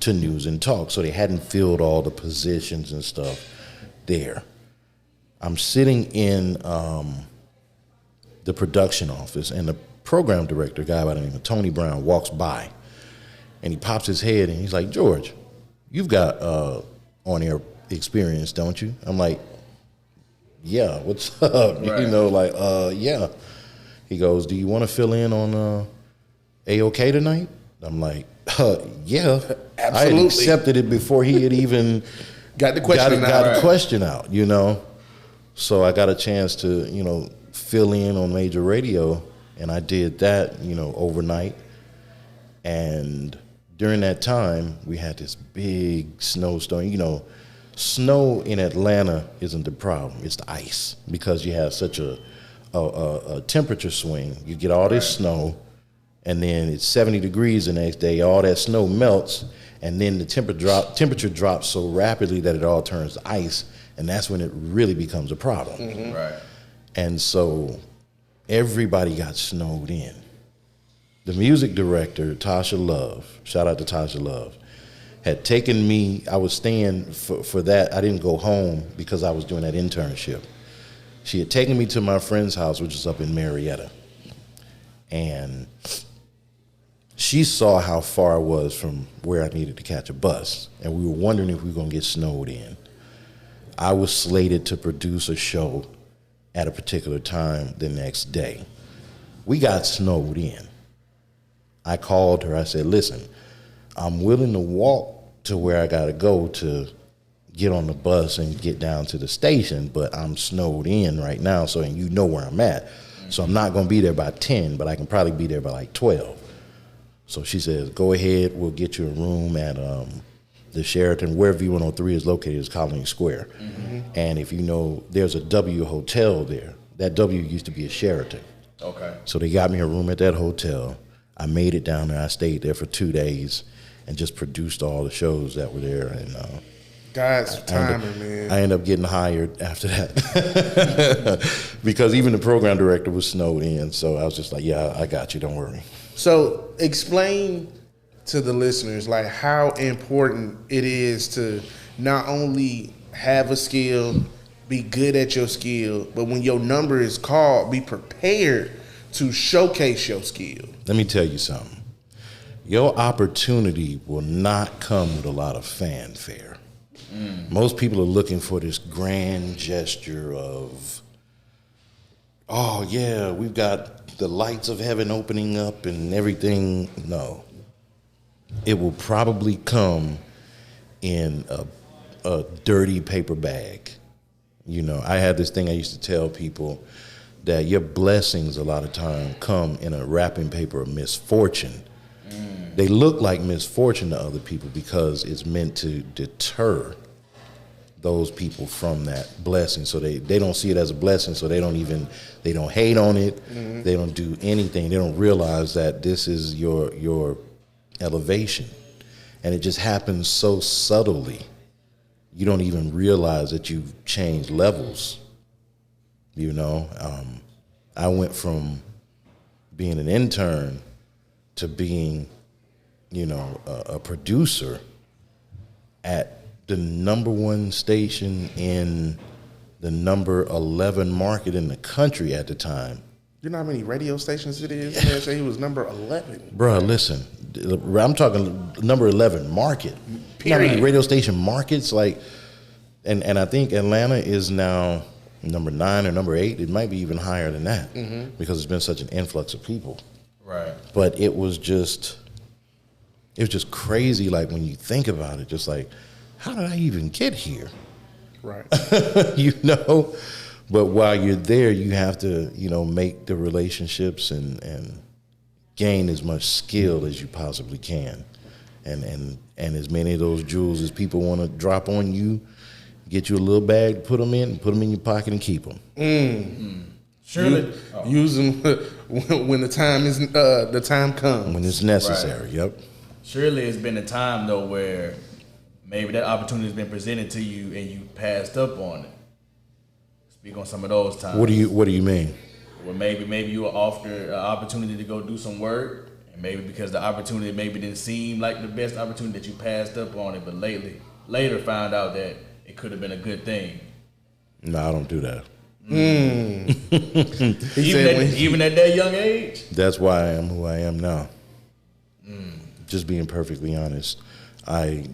to news and talk. So they hadn't filled all the positions and stuff there. I'm sitting in the production office, and the program director, a guy by the name of Tony Brown, walks by, and he pops his head and he's like, "George, you've got on-air experience, don't you?" I'm like, "Yeah, what's up?" Right. You know, like, yeah. He goes, "Do you want to fill in on AOK tonight?" I'm like, "Yeah." Absolutely. I had accepted it before he had even Got the question got the question out, you know. So I got a chance to, you know, fill in on major radio, and I did that, you know, overnight. And during that time, we had this big snowstorm. You know, snow in Atlanta isn't the problem; it's the ice, because you have such a temperature swing. You get all this snow, and then it's 70 degrees the next day. All that snow melts, and then the temperature drops so rapidly that it all turns to ice, and that's when it really becomes a problem. Mm-hmm. Right. And so everybody got snowed in. The music director, Tasha Love, shout out to Tasha Love, had taken me. I was staying for that. I didn't go home because I was doing that internship. She had taken me to my friend's house, which is up in Marietta. And she saw how far I was from where I needed to catch a bus. And we were wondering if we were going to get snowed in. I was slated to produce a show at a particular time the next day. We got snowed in. I called her. I said, "Listen, I'm willing to walk to where I got to go to get on the bus and get down to the station, but I'm snowed in right now, so and you know where I'm at. So I'm not going to be there by 10, but I can probably be there by like 12. So she says, "Go ahead, we'll get you a room at the Sheraton, where V103 is located, is Colony Square. Mm-hmm. And if you know, there's a W hotel there. That W used to be a Sheraton. Okay. So they got me a room at that hotel. I made it down there. I stayed there for 2 days and just produced all the shows that were there. And God's timing, man. I ended up getting hired after that because even the program director was snowed in. So I was just like, "Yeah, I got you. Don't worry." So explain to the listeners like how important it is to not only have a skill, be good at your skill, but when your number is called, be prepared to showcase your skill. Let me tell you something. Your opportunity will not come with a lot of fanfare. Most people are looking for this grand gesture of, "Oh yeah, we've got the lights of heaven opening up and everything." No. It will probably come in a dirty paper bag. You know, I had this thing I used to tell people, that your blessings a lot of time come in a wrapping paper of misfortune. They look like misfortune to other people because it's meant to deter those people from that blessing. So they don't see it as a blessing, so they don't hate on it. Mm-hmm. They don't do anything. They don't realize that this is your elevation. And it just happens so subtly. You don't even realize that you've changed levels. You know, I went from being an intern to being a producer at the number one station in the number 11 market in the country at the time. You know how many radio stations it is? Man, say he was number 11. Bruh, listen, I'm talking number 11 market. Period. You know how many radio station markets? Like, and I think Atlanta is now number 9 or number 8. It might be even higher than that because it's been such an influx of people. Right. But it was just crazy. Like when you think about it, just like, how did I even get here? Right. But while you're there, you have to, make the relationships and gain as much skill as you possibly can. And as many of those jewels as people want to drop on you, get you a little bag, put them in your pocket and keep them. Surely. Use them when the time comes. When it's necessary, Right. Yep. Surely it's been a time, though, where maybe that opportunity has been presented to you and you passed up on it. Speak on some of those times. What do you mean? Well, maybe you were offered an opportunity to go do some work, and maybe because the opportunity maybe didn't seem like the best opportunity that you passed up on it, but later found out that it could have been a good thing. No, I don't do that. Even at that young age? That's why I am who I am now. Just being perfectly honest. I'm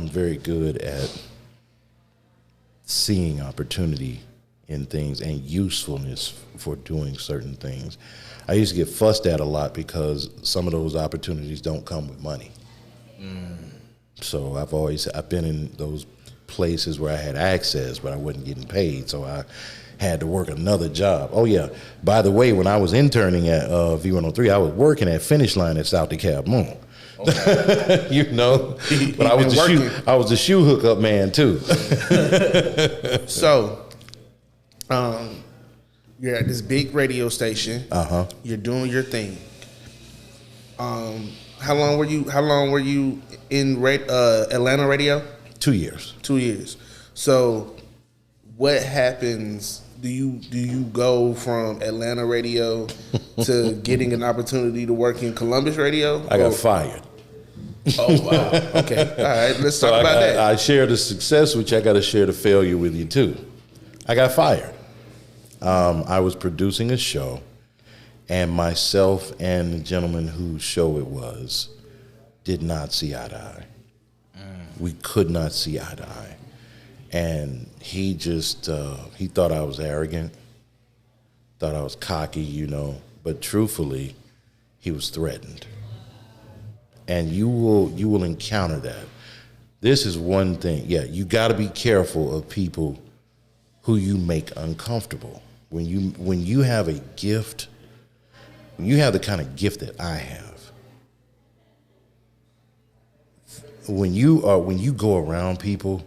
very good at seeing opportunity in things and usefulness for doing certain things. I used to get fussed at a lot because some of those opportunities don't come with money. So I've been in those places where I had access, but I wasn't getting paid, so I had to work another job. Oh yeah, by the way, when I was interning at V103, I was working at Finish Line at South DeKalb Mall. Okay. But I was the shoe hookup man too. So, you're at this big radio station. You're doing your thing. How long were you in Atlanta radio? 2 years. 2 years. So, what happens? Do you go from Atlanta radio to getting an opportunity to work in Columbus radio? I got fired. Oh, wow. Okay. All right. Let's talk about that. I share the success with you. I got to share the failure with you, too. I got fired. I was producing a show, and myself and the gentleman whose show it was did not see eye to eye. We could not see eye to eye. And he just, he thought I was arrogant, thought I was cocky, but truthfully, he was threatened. And you will encounter that. This is one thing. Yeah, you got to be careful of people who you make uncomfortable. When you have a gift, when you have the kind of gift that I have, when you go around people,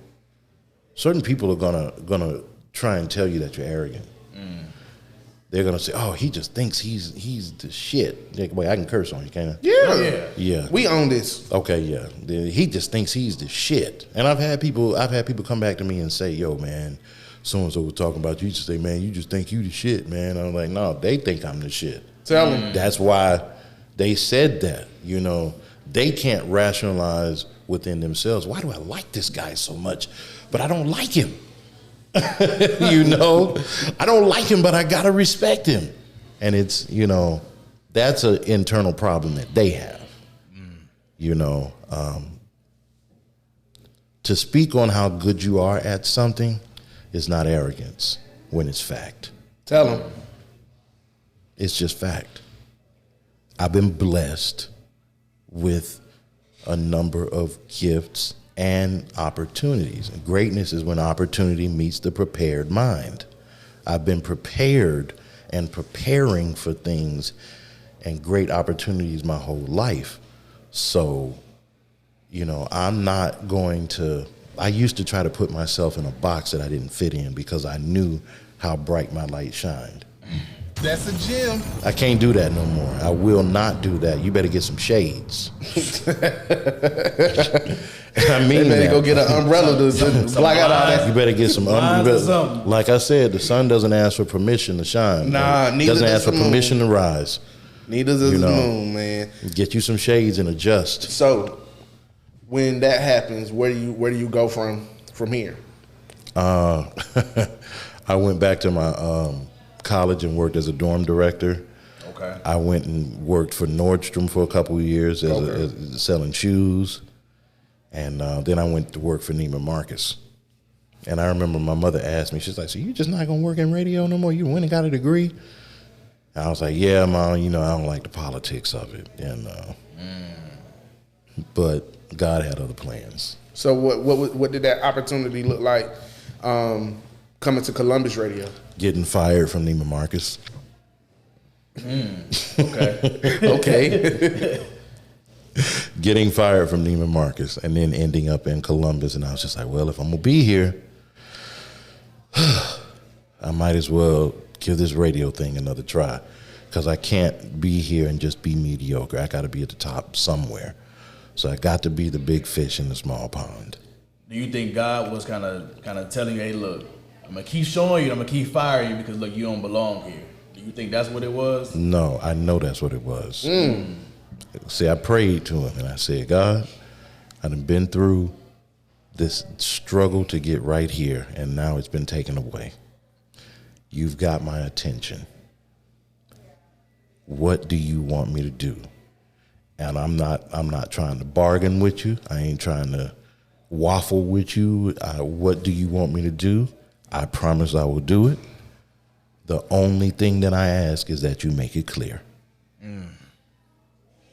certain people are gonna try and tell you that you're arrogant. They're gonna say, "Oh, he just thinks he's the shit." Wait, I can curse on you, can't I? Yeah. Yeah. We own this. Okay, yeah. He just thinks he's the shit. And I've had people come back to me and say, "Yo, man, so and so was talking about you." You just say, "Man, you just think you the shit, man." I'm like, "No, they think I'm the shit." Tell them. That's why they said that. They can't rationalize within themselves. Why do I like this guy so much, but I don't like him? I don't like him, but I gotta respect him. And it's, that's an internal problem that they have. To speak on how good you are at something is not arrogance when it's fact. Tell them. It's just fact. I've been blessed with a number of gifts and opportunities. And greatness is when opportunity meets the prepared mind. I've been prepared and preparing for things and great opportunities my whole life. So, I'm not going to, I used to try to put myself in a box that I didn't fit in because I knew how bright my light shined. That's a gem. I can't do that no more. I will not do that. You better get some shades. I mean, they better go get an umbrella to block out all that. You better get some umbrella. Like I said, the sun doesn't ask for permission to shine. Nah, neither doesn't ask for permission to rise. Needles is the moon, man. Get you some shades and adjust. So, when that happens, where do you go from here? I went back to my college and worked as a dorm director. Okay. I went and worked for Nordstrom for a couple of years as selling shoes, and then I went to work for Neiman Marcus. And I remember my mother asked me, she's like, "So you just not gonna work in radio no more? You went and got a degree?" And I was like, "Yeah, Mom. I don't like the politics of it." And but God had other plans. So what did that opportunity look like? Coming to Columbus radio, Getting fired from Neiman Marcus. Okay. okay. Getting fired from Neiman Marcus and then ending up in Columbus. And I was just like, well, if I'm going to be here, I might as well give this radio thing another try, because I can't be here and just be mediocre. I got to be at the top somewhere. So I got to be the big fish in the small pond. Do you think God was kind of telling you, hey, look, I'm going to keep showing you, I'm going to keep firing you because, look, you don't belong here? Do you think that's what it was? No, I know that's what it was. See, I prayed to him and I said, God, I done been through this struggle to get right here, and now it's been taken away. You've got my attention. What do you want me to do? And I'm not trying to bargain with you. I ain't trying to waffle with you. What do you want me to do? I promise I will do it. The only thing that I ask is that you make it clear.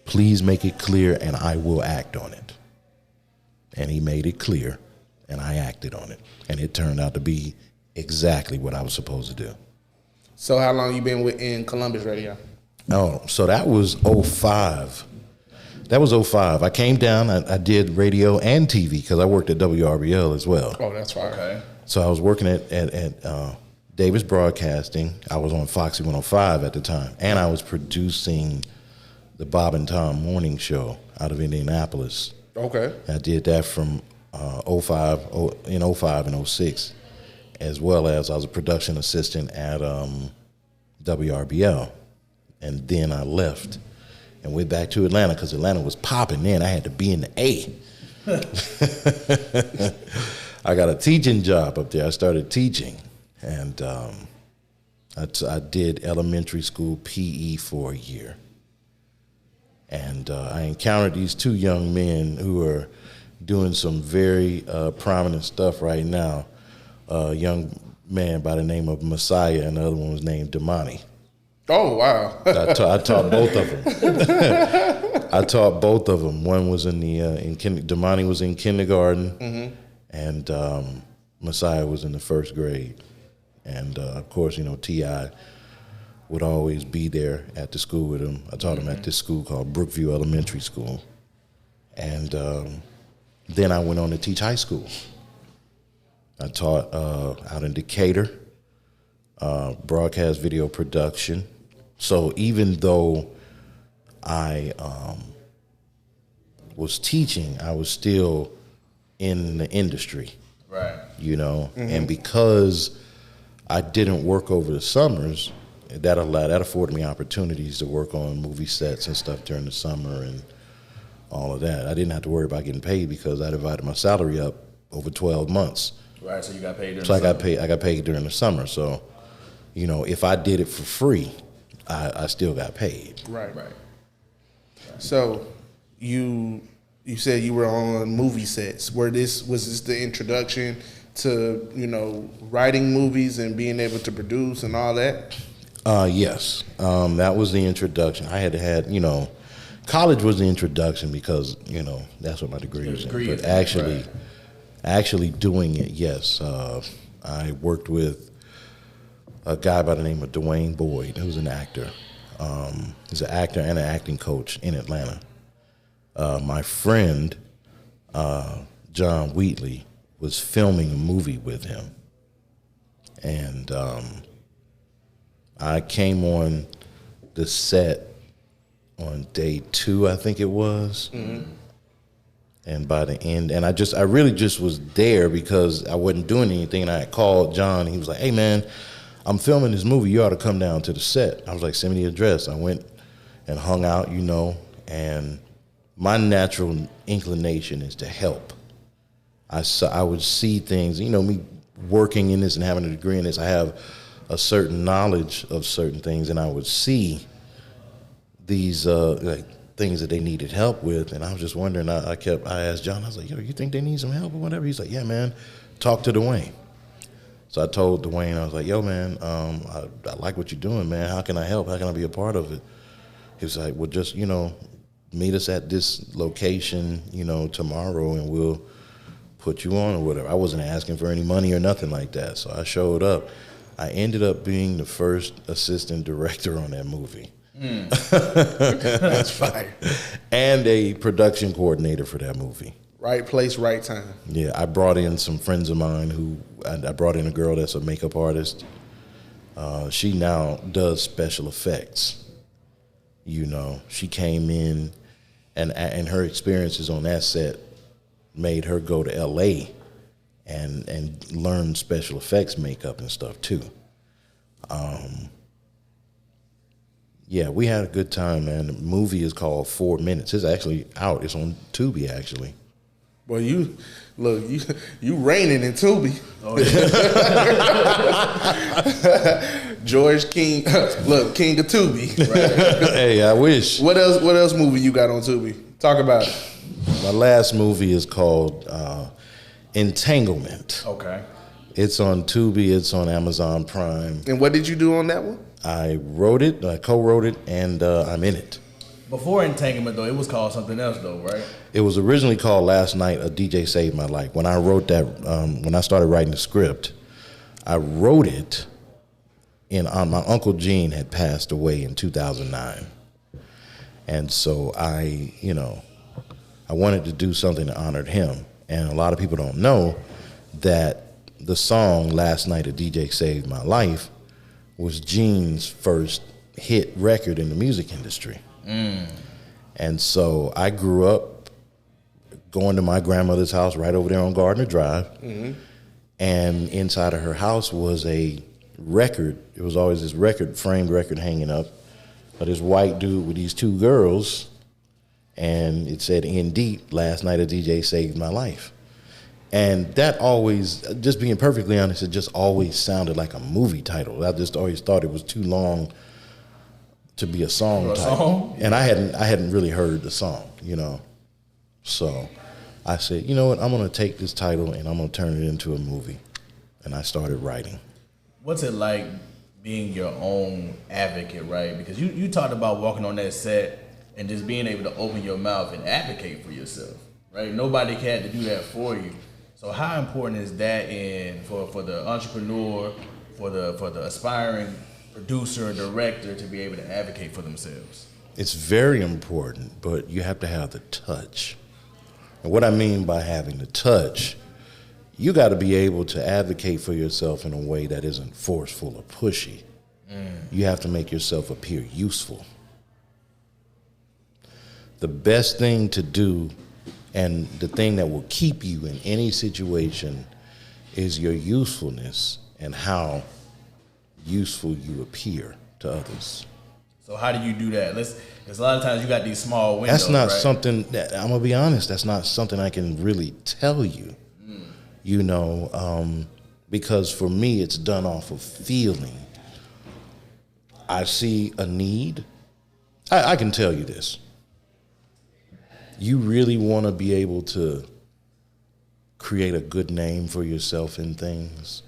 Please make it clear, and I will act on it. And he made it clear, and I acted on it. And it turned out to be exactly what I was supposed to do. So how long you been in Columbus radio? Oh, so that was 05. That was 05. I came down, I did radio and TV because I worked at WRBL as well. Oh, that's fine. Okay. So I was working at Davis Broadcasting. I was on Foxy 105 at the time. And I was producing the Bob and Tom morning show out of Indianapolis. Okay. I did that from 05 and 06, as well as I was a production assistant at WRBL. And then I left and went back to Atlanta because Atlanta was popping then. I had to be in the A. I got a teaching job up there. I started teaching. And I did elementary school PE for a year. And I encountered these two young men who are doing some very prominent stuff right now. A young man by the name of Messiah, and the other one was named Damani. Oh, wow. I taught both of them. I taught both of them. One was Damani was in kindergarten, and Messiah was in the first grade. And of course, T.I. would always be there at the school with him. I taught him at this school called Brookview Elementary School. And then I went on to teach high school. I taught out in Decatur, broadcast video production. So even though I was teaching, I was still in the industry. Right. And because I didn't work over the summers, that afforded me opportunities to work on movie sets and stuff during the summer and all of that. I didn't have to worry about getting paid because I divided my salary up over 12 months. Right, so you got paid during the summer. So I got paid during the summer. So, if I did it for free, I still got paid. Right. So you said you were on movie sets. Was this the introduction to, writing movies and being able to produce and all that? Yes. That was the introduction. I had, college was the introduction because, that's what my degree was in. But actually doing it, yes. I worked with a guy by the name of Dwayne Boyd, who's an actor. He's an actor and an acting coach in Atlanta. My friend, John Wheatley, was filming a movie with him. And I came on the set on day 2, I think it was. Mm-hmm. And by the end, and I really just was there because I wasn't doing anything. And I had called John, and he was like, "Hey man, I'm filming this movie. You ought to come down to the set." I was like, "Send me the address." I went and hung out, you know, and my natural inclination is to help. I would see things, you know, me working in this and having a degree in this, I have a certain knowledge of certain things, and I would see these like things that they needed help with, and I was just wondering. I asked John, I was like, yo, you think they need some help or whatever? He's like, yeah, man, talk to Dwayne. So I told Dwayne, I was like, yo, man, I like what you're doing, man. How can I help? How can I be a part of it? He was like, well, just, you know, meet us at this location, you know, tomorrow, and we'll put you on or whatever. I wasn't asking for any money or nothing like that. So I showed up. I ended up being the first assistant director on that movie. That's fire. And a production coordinator for that movie. Right place, right time. Yeah, I brought in some friends of mine I brought in a girl that's a makeup artist. She now does special effects. You know, she came in and her experiences on that set made her go to LA and learn special effects makeup and stuff too. Yeah, we had a good time, man. The movie is called 4 Minutes. It's actually out. It's on Tubi, actually. Well, you reigning in Tubi. Oh, yeah. George King, look, King of Tubi. Right? Hey, I wish. What else movie you got on Tubi? Talk about it. My last movie is called Entanglement. Okay. It's on Tubi. It's on Amazon Prime. And what did you do on that one? I wrote it, I co-wrote it, and I'm in it. Before Entanglement, though, it was called something else, though, right? It was originally called Last Night, A DJ Saved My Life. When I wrote that, when I started writing the script, I wrote it my Uncle Gene had passed away in 2009. And so I wanted to do something that honored him. And a lot of people don't know that the song Last Night, A DJ Saved My Life was Gene's first hit record in the music industry. And so I grew up going to my grandmother's house right over there on Gardner Drive. Mm-hmm. And inside of her house was a record. It was always this framed record hanging up of this white dude with these two girls. And it said, in deep, Last Night a DJ Saved My Life. And that always, just being perfectly honest, it just always sounded like a movie title. I just always thought it was too long to be a song title. And I hadn't really heard the song, you know. So I said, you know what, I'm going to take this title and I'm going to turn it into a movie. And I started writing. What's it like being your own advocate, right? Because you talked about walking on that set and just being able to open your mouth and advocate for yourself, right? Nobody had to do that for you. So how important is that for the entrepreneur, for the aspiring producer or director to be able to advocate for themselves? It's very important, but you have to have the touch. And what I mean by having the touch, you got to be able to advocate for yourself in a way that isn't forceful or pushy. You have to make yourself appear useful. The best thing to do and the thing that will keep you in any situation is your usefulness and how useful you appear to others. So how do you do that? Because a lot of times you got these small windows. That's not right? something that, I'm gonna be honest, that's not something I can really tell you. You know, because for me it's done off of feeling. I see a need. I can tell you this. You really want to be able to create a good name for yourself in things.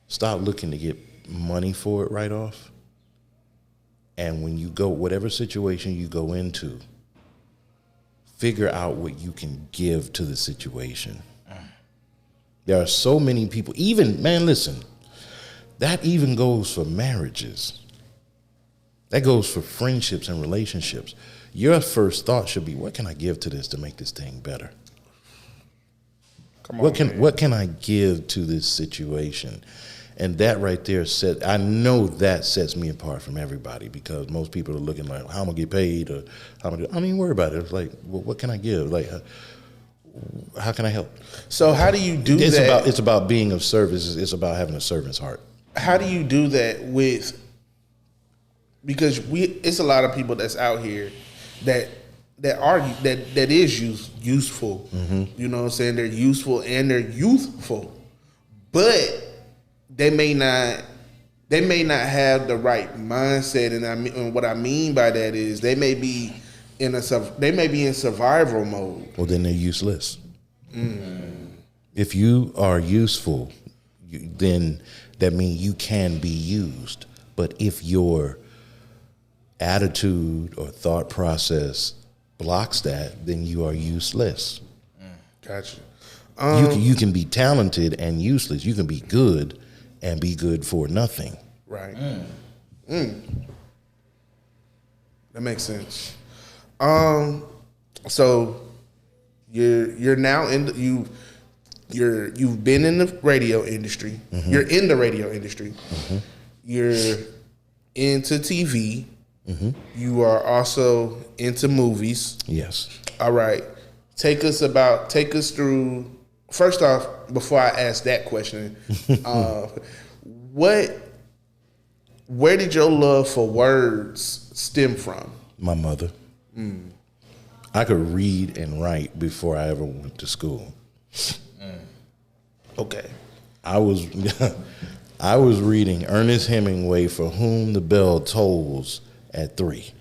Stop looking to get money for it right off. And when you go, whatever situation you go into, figure out what you can give to the situation. There are so many people, even, man, listen, that even goes for marriages. That goes for friendships and relationships. Your first thought should be, what can I give to this to make this thing better? What can I give to this situation? And that right there I know that sets me apart from everybody, because most people are looking like, how am I gonna get paid? Or how am I don't even worry about it. It's like, well, what can I give? Like, how can I help? So how do you do that? It's about being of service. It's about having a servant's heart. How do you do that with because it's a lot of people that's out here that is useful. You know what I'm saying? They're useful and they're youthful, but they may not have the right mindset. And what I mean by that is they may be in survival mode. Well, then they're useless. If you are useful, then that means you can be used. But if your attitude or thought process blocks that, then you are useless. Gotcha. You can be talented and useless. You can be good and be good for nothing. Right. That makes sense. So you're now you've been in the radio industry. You're in the radio industry. You're into TV. You are also into movies. Yes. All right. Take us through. First off, before I ask that question, where did your love for words stem from? My mother. I could read and write before I ever went to school. Okay. I was reading Ernest Hemingway, For Whom the Bell Tolls, at 3.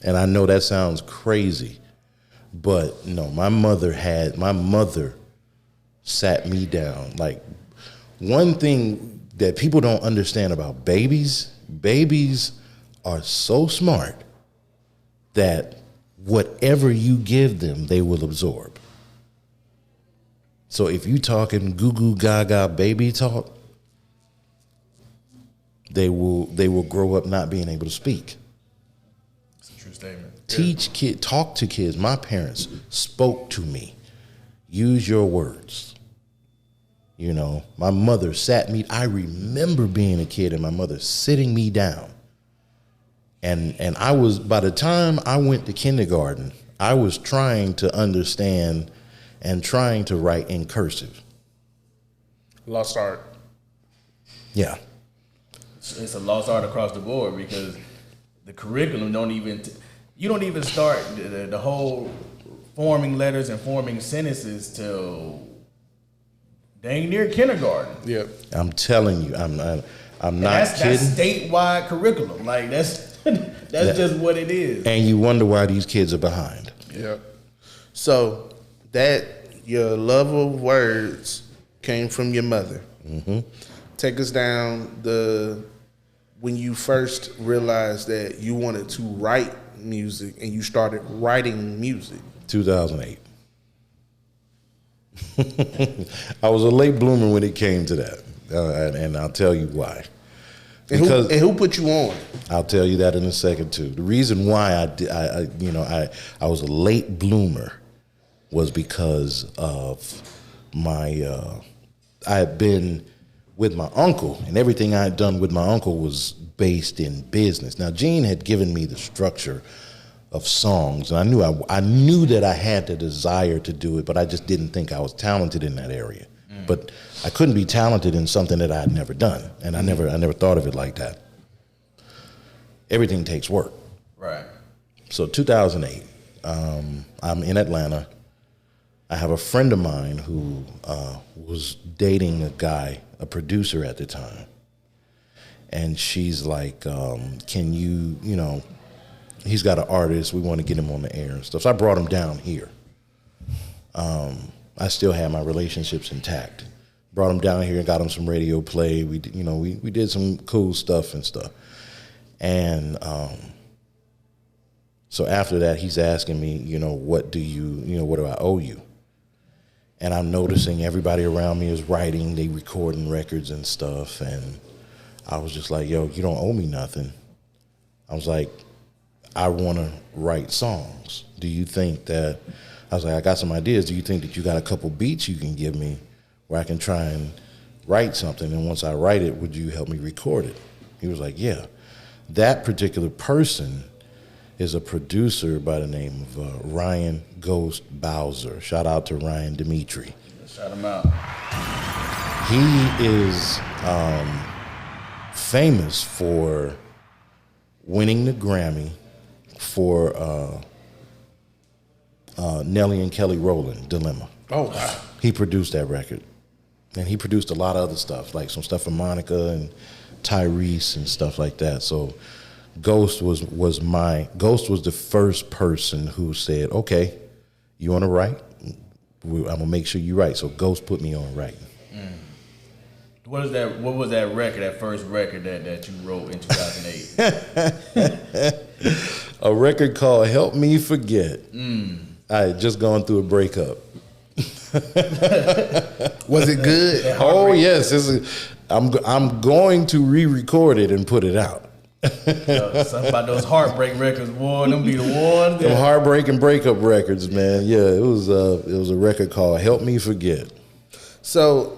And I know that sounds crazy, but no, my mother sat me down. Like, one thing that people don't understand about babies are so smart that whatever you give them, they will absorb. So if you talking goo goo gaga baby talk, they will grow up not being able to speak. That's a true statement. Talk to kids. My parents spoke to me. Use your words. You know, my mother sat me. I remember being a kid and my mother sitting me down. And I was, by the time I went to kindergarten, I was trying to understand and trying to write in cursive. Lost art. Yeah. It's a lost art across the board because the curriculum you don't even start the whole forming letters and forming sentences till dang near kindergarten. Yep. I'm telling you, I'm not kidding. That's statewide curriculum. Like that's just what it is. And you wonder why these kids are behind. Yep. So that your love of words came from your mother. Take us down when you first realized that you wanted to write music and you started writing music. 2008. I was a late bloomer when it came to that, and I'll tell you why. And who put you on? I'll tell you that in a second too. The reason why I was a late bloomer was because of I had been with my uncle, and everything I had done with my uncle was based in business. Now, Gene had given me the structure of songs, and I knew that I had the desire to do it, but I just didn't think I was talented in that area. But I couldn't be talented in something that I had never done, and I never thought of it like that. Everything takes work. Right. So 2008, I'm in Atlanta. I have a friend of mine who was dating a producer at the time. And she's like, can you, he's got an artist. We want to get him on the air and stuff. So I brought him down here. I still had my relationships intact. Brought him down here and got him some radio play. We did some cool stuff and stuff. And so after that, he's asking me, what do I owe you? And I'm noticing everybody around me is writing, they recording records and stuff. And I was just like, yo, you don't owe me nothing. I was like, I want to write songs. Do you think that, I was like, I got some ideas. Do you think that you got a couple beats you can give me where I can try and write something? And once I write it, would you help me record it? He was like, yeah. That particular person is a producer by the name of Ryan Ghost Bowser. Shout out to Ryan Dimitri. Shout him out. He is famous for winning the Grammy for Nelly and Kelly Rowland, Dilemma. Oh, wow. He produced that record. And he produced a lot of other stuff, like some stuff for Monica and Tyrese and stuff like that. So Ghost was the first person who said, okay, you want to write? I'm going to make sure you write. So Ghost put me on writing. What was that record, that first record that you wrote in 2008? A record called Help Me Forget. I had just gone through a breakup. Was it good? Oh yes, I'm going to re-record it and put it out. Something about those heartbreak records, boy. Them be the ones. Them heartbreak and breakup records, man. Yeah, it was a record called Help Me Forget. So,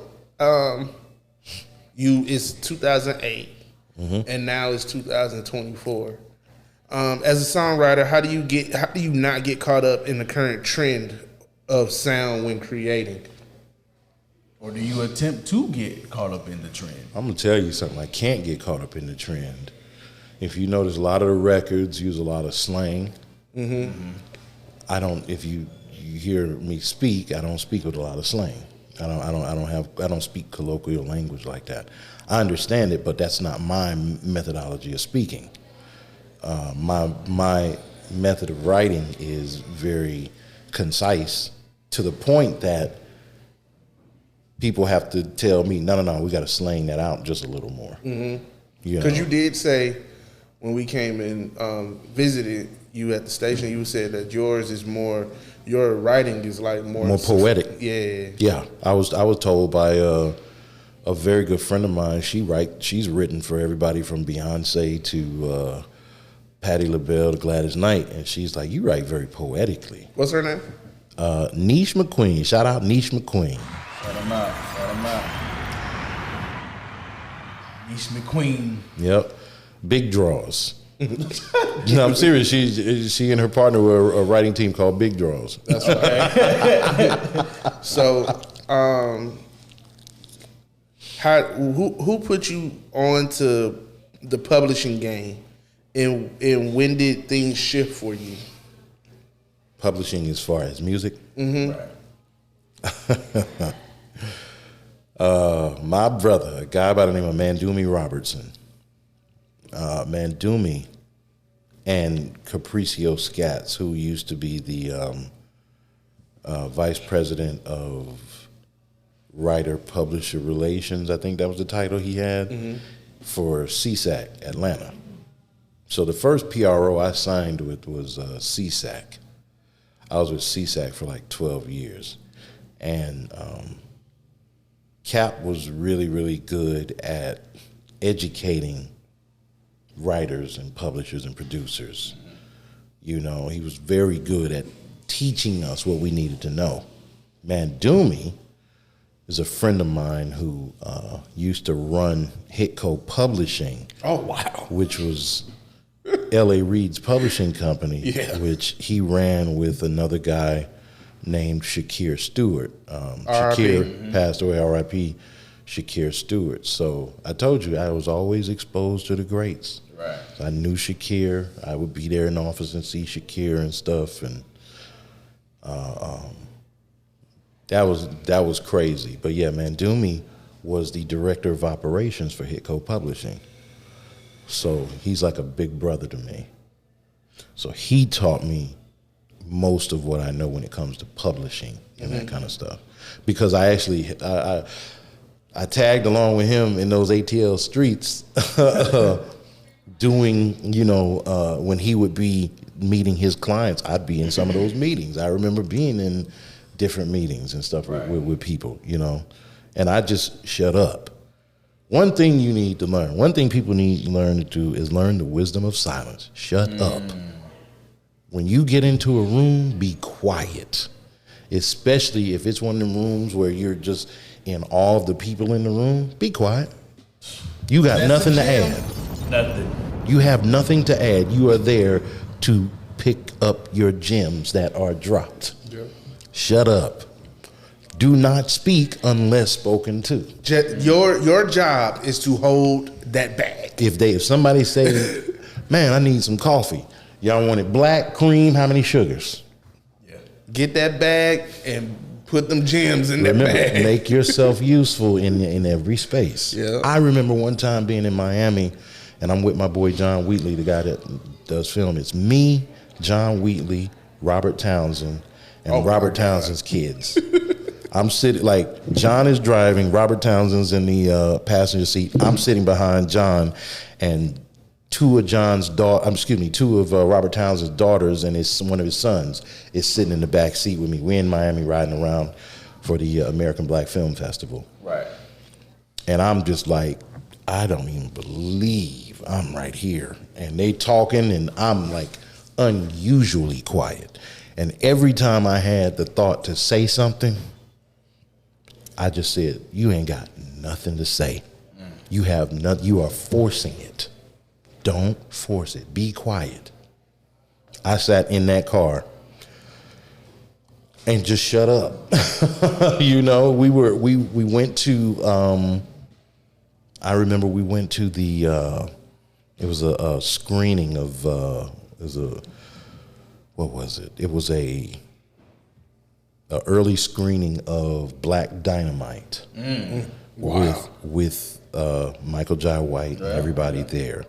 it's 2008, and now it's 2024. As a songwriter, how do you not get caught up in the current trend of sound when creating? Or do you attempt to get caught up in the trend? I'm gonna tell you something. I can't get caught up in the trend. If you notice, a lot of the records use a lot of slang. I don't. If you hear me speak, I don't speak with a lot of slang. I don't speak colloquial language like that. I understand it, but that's not my methodology of speaking. My method of writing is very concise, to the point that people have to tell me, no, we got to slang that out just a little more. Because you did say, when we came and visited you at the station, you said that yours is more, your writing is like more poetic. Yeah. I was told by a very good friend of mine. She's written for everybody from Beyonce to Patti LaBelle to Gladys Knight, and she's like, you write very poetically. What's her name? Niche McQueen. Shout out Niche McQueen. Shout him out. Niche McQueen. Yep. Big Draws. No, I'm serious. She and her partner were a writing team called Big Draws. That's right. So, who put you onto the publishing game, and when did things shift for you? Publishing as far as music? Right. My brother, a guy by the name of Mandumi Robertson. Mandumi and Capricio Scats, who used to be the vice president of writer-publisher relations, I think that was the title he had, for CSAC Atlanta. So the first PRO I signed with was CSAC. I was with CSAC for like 12 years. And Cap was really, really good at educating writers and publishers and producers. You know, he was very good at teaching us what we needed to know. Mandumi is a friend of mine who used to run Hitco Publishing. Oh, wow. Which was L.A. Reid's publishing company, which he ran with another guy named Shakir Stewart. Shakir passed away, R.I.P. Shakir Stewart. So I told you, I was always exposed to the greats. Right. So I knew Shakir. I would be there in the office and see Shakir and stuff, and that was crazy. But yeah, Mandumi was the director of operations for Hitco Publishing. So he's like a big brother to me. So he taught me most of what I know when it comes to publishing and that kind of stuff. Because I actually, I tagged along with him in those ATL streets doing, when he would be meeting his clients, I'd be in some of those meetings. I remember being in different meetings and stuff with people, and I just shut up. One thing you need to learn, one thing people need to learn to do is learn the wisdom of silence. Shut up. When you get into a room, be quiet, especially if it's one of them rooms where you're just in all of the people in the room. Be quiet. You got nothing to add. Nothing. You have nothing to add. You are there to pick up your gems that are dropped. Yep. Shut up. Do not speak unless spoken to. Your job is to hold that bag. If somebody say, Man, I need some coffee. Y'all want it black, cream, how many sugars? Yeah. Get that bag and put them gems in that bag. Make yourself useful in every space. Yeah. I remember one time being in Miami, and I'm with my boy John Wheatley, the guy that does film. It's me, John Wheatley, Robert Townsend, and Robert Townsend's kids. I'm sitting, like, John is driving, Robert Townsend's in the passenger seat. I'm sitting behind John, and two of Robert Townsend's daughters and one of his sons is sitting in the back seat with me. We're in Miami riding around for the American Black Film Festival. Right. And I'm just like, I don't even believe I'm right here. And they talking, and I'm like unusually quiet. And every time I had the thought to say something, I just said, you ain't got nothing to say. You have nothing. You are forcing it. Don't force it. Be quiet. I sat in that car and just shut up. You know, we went to, I remember we went to the, it was a screening of, what was it? It was a early screening of Black Dynamite. Wow. with Michael Jai White and everybody there.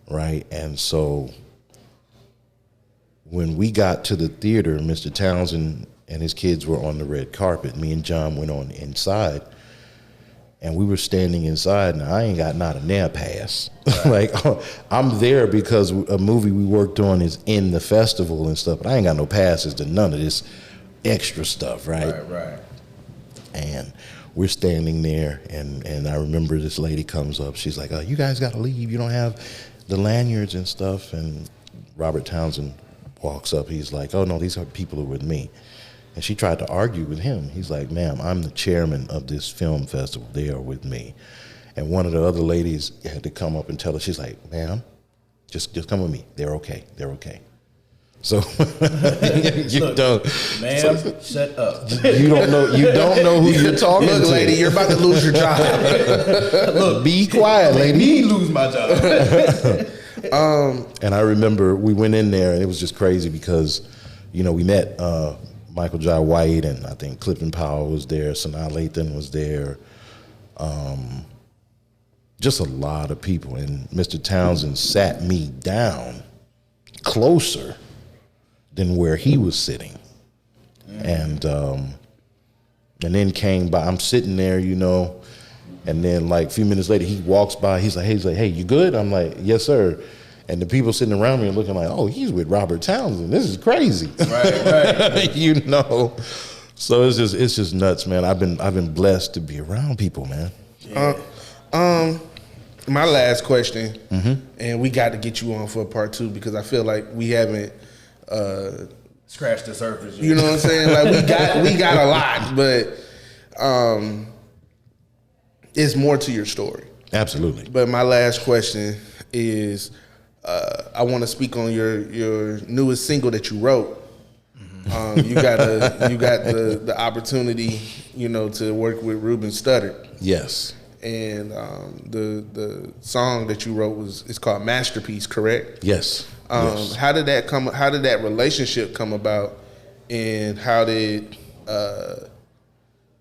Right. And so when we got to the theater, Mr. Townsend and his kids were on the red carpet. Me and John went on inside, and we were standing inside, and I ain't got not a nail pass. Like, I'm there because a movie we worked on is in the festival and stuff, but I ain't got no passes to none of this extra stuff, right? Right. And we're standing there, and I remember this lady comes up. She's like, you guys got to leave. You don't have the lanyards and stuff. And Robert Townsend walks up. He's like, oh, no, these are people who are with me. And she tried to argue with him. He's like, ma'am, I'm the chairman of this film festival. They are with me. And one of the other ladies had to come up and tell her, she's like, ma'am, just come with me. They're okay. They're okay. So ma'am, shut up. You don't know who you're talking to. Look, lady, you're about to lose your job. Look, be quiet, lady. Me lose my job. And I remember we went in there, and it was just crazy because, you know, we met Michael Jai White, and I think Clifton Powell was there, Sanaa Lathan was there, just a lot of people. And Mr. Townsend sat me down closer than where he was sitting. And then came by, I'm sitting there, you know, and then like a few minutes later, he walks by, he's like, hey, you good? I'm like, yes, sir. And the people sitting around me are looking like, oh, he's with Robert Townsend. This is crazy. Right. You know? So it's just nuts, man. I've been blessed to be around people, man. Yeah. My last question, and we got to get you on for a part 2 because I feel like we haven't Scratch the surface. You know what I'm saying? Like we got a lot, but it's more to your story. Absolutely. But my last question is, I want to speak on your newest single that you wrote. You got the opportunity, you know, to work with Ruben Studdard. Yes. And the song that you wrote is called Masterpiece, correct? Yes. Yes. How did that relationship come about, and how did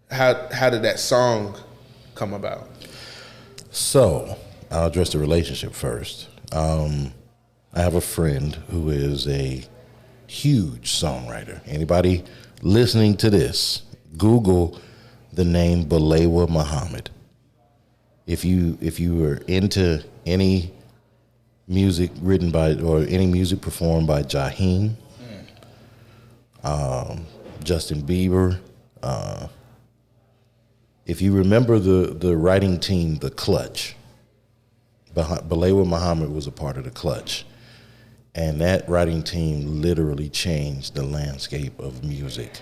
that song come about? So I'll address the relationship first. I have a friend who is a huge songwriter. Anybody listening to this, Google the name Balewa Muhammad. If you are into any music written by or any music performed by Jaheim, Justin Bieber, if you remember the writing team, The Clutch, Balewa Muhammad was a part of The Clutch. And that writing team literally changed the landscape of music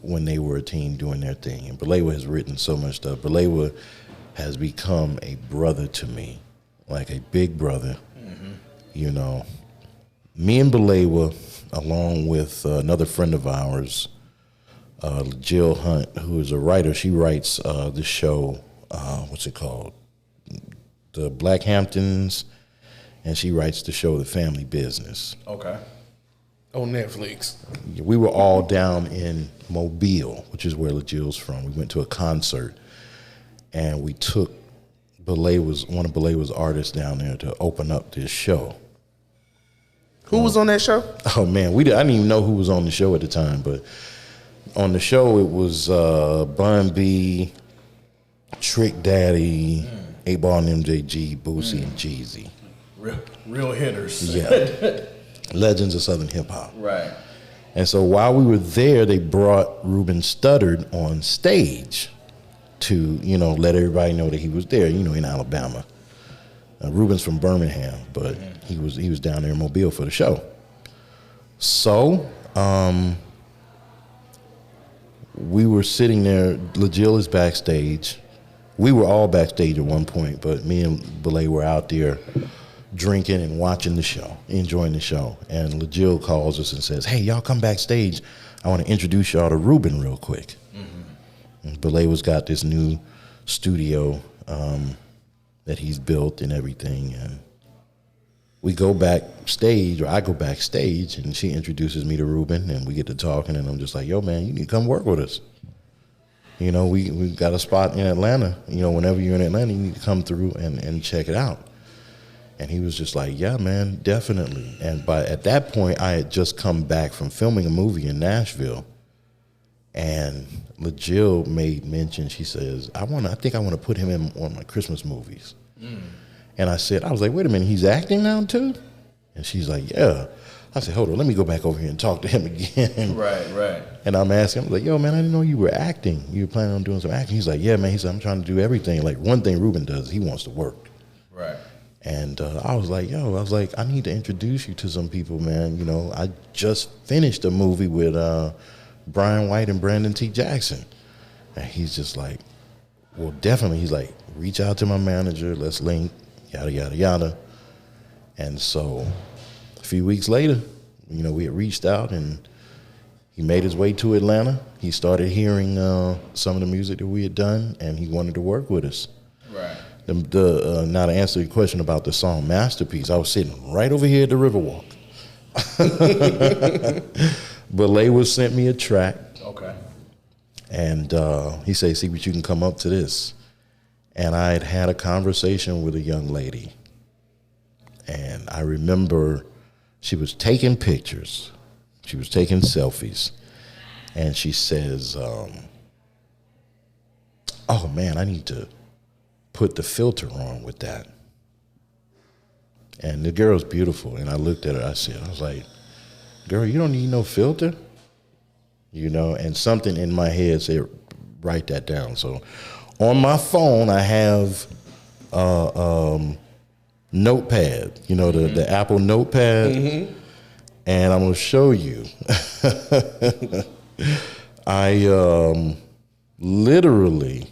when they were a team doing their thing. And Balewa has written so much stuff. Balewa has become a brother to me, like a big brother. You know, me and Balewa, along with another friend of ours, Jill Hunt, who is a writer, she writes the show, what's it called? The Blackhamptons and she writes the show The Family Business. Okay. On Netflix. We were all down in Mobile, which is where LaJill's from. We went to a concert, and we took one of Belewa's artists down there to open up this show. Who was on that show? Oh man, I didn't even know who was on the show at the time, but on the show it was Bun B, Trick Daddy, 8Ball and MJG, Boosie, and Jeezy. Real hitters. Yeah. Legends of Southern hip hop. Right. And so while we were there, they brought Ruben Studdard on stage to, let everybody know that he was there, in Alabama. Ruben's from Birmingham, but he was down there in Mobile for the show. So we were sitting there. LaJill is backstage. We were all backstage at one point, but me and Bele were out there drinking and watching the show, enjoying the show. And LaJill calls us and says, "Hey, y'all come backstage. I want to introduce y'all to Ruben real quick." And Belewa's got this new studio that he's built and everything. And we go backstage, or I go backstage, and she introduces me to Ruben, and we get to talking, and I'm just like, "Yo, man, you need to come work with us. We got a spot in Atlanta. Whenever you're in Atlanta, you need to come through and check it out." And he was just like, "Yeah, man, definitely." And at that point, I had just come back from filming a movie in Nashville. And LaJill made mention, she says, I think I want to put him in one of my Christmas movies. And I was like, wait a minute, he's acting now too? And she's like, yeah. I said, hold on, let me go back over here and talk to him again. Right. And I'm asking him, like, yo, man, I didn't know you were acting. You were planning on doing some acting. He's like, yeah, man. He said, I'm trying to do everything. Like, one thing Ruben does, he wants to work. Right. And I was like, I need to introduce you to some people, man. I just finished a movie with Brian White and Brandon T. Jackson. And he's just like, well, definitely. He's like, reach out to my manager. Let's link, yada, yada, yada. And so a few weeks later, we had reached out, and he made his way to Atlanta. He started hearing some of the music that we had done, and he wanted to work with us. Right. Now to answer your question about the song Masterpiece, I was sitting right over here at the Riverwalk. Belewa sent me a track. Okay. And he said, see what you can come up to this. And I had a conversation with a young lady. And I remember she was taking pictures. She was taking selfies. And she says, oh man, I need to put the filter on with that. And the girl's beautiful. And I looked at her, I was like, girl, you don't need no filter? And something in my head said, write that down. So on my phone, I have notepad, the Apple notepad. Mm-hmm. And I'm going to show you. I literally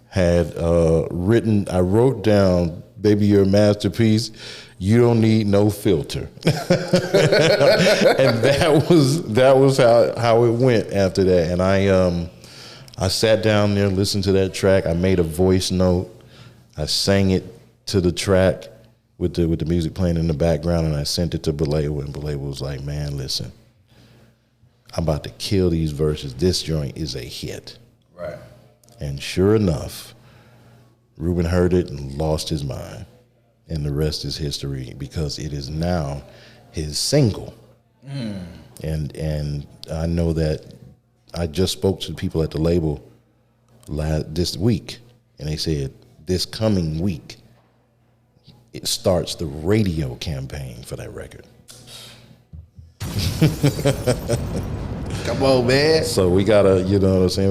had I wrote down, baby, you're a masterpiece. You don't need no filter. And that was how it went after that. And I sat down there, listened to that track. I made a voice note. I sang it to the track with the music playing in the background, and I sent it to Belewa, and Belewa was like, man, listen, I'm about to kill these verses. This joint is a hit. Right. And sure enough, Ruben heard it and lost his mind. And the rest is history, because it is now his single. And I know that I just spoke to the people at the label this week, and they said this coming week it starts the radio campaign for that record. Come on, man. So we gotta, we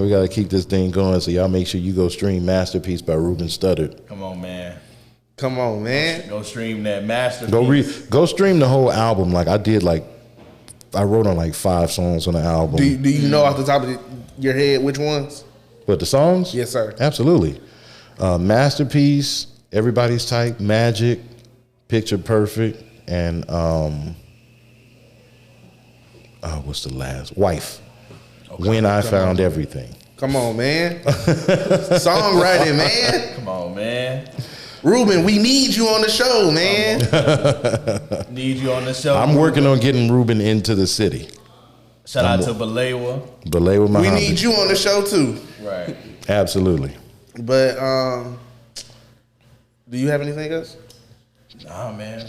gotta keep this thing going. So y'all make sure you go stream Masterpiece by Ruben Studdard. Come on, man. Go stream that Masterpiece. Go stream the whole album. Like I did, I wrote on 5 songs on the album. Do you know off the top of your head which ones? What, the songs? Yes, sir. Absolutely. Masterpiece, Everybody's Type, Magic, Picture Perfect, and what's the last? Wife. Okay. When I Found Everything. Come on, man. Songwriting, man. Come on, man. Ruben, we need you on the show, man. Need you on the show. I'm working on getting Ruben into the city. Shout out to Balewa. Balewa Muhammad. We need you on the show too. Right. Absolutely. But do you have anything else? Nah, man.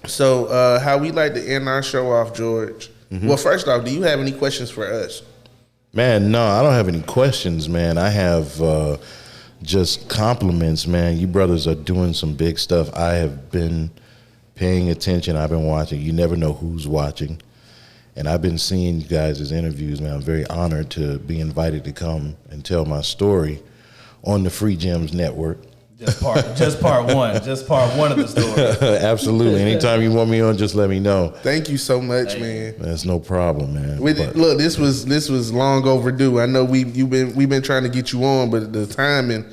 So how we like to end our show off, George. Well, first off, do you have any questions for us? Man, no, I don't have any questions, man. I have just compliments, man. You brothers are doing some big stuff. I have been paying attention. I've been watching. You never know who's watching. And I've been seeing you guys' interviews, man. I'm very honored to be invited to come and tell my story on the Free Gems Network. Just part one of the story. Absolutely. Anytime you want me on, just let me know. Thank you so much, man. That's no problem, man. Look, this was long overdue. I know we've been trying to get you on, but the timing,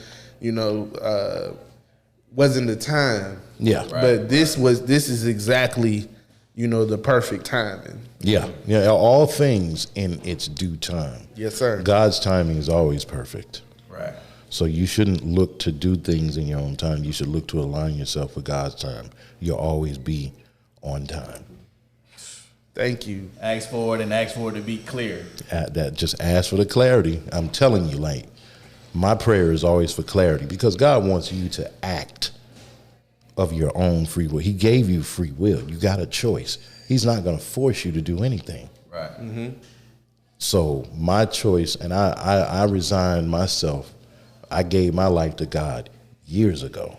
wasn't the time. Yeah. Right. But this is exactly, the perfect timing. Yeah. Yeah. All things in its due time. Yes, sir. God's timing is always perfect. Right. So you shouldn't look to do things in your own time. You should look to align yourself with God's time. You'll always be on time. Thank you. Ask for it to be clear. Just ask for the clarity. I'm telling you, like, my prayer is always for clarity because God wants you to act of your own free will. He gave you free will. You got a choice. He's not going to force you to do anything. Right. Mm-hmm. So my choice, and I resigned myself. I gave my life to God years ago.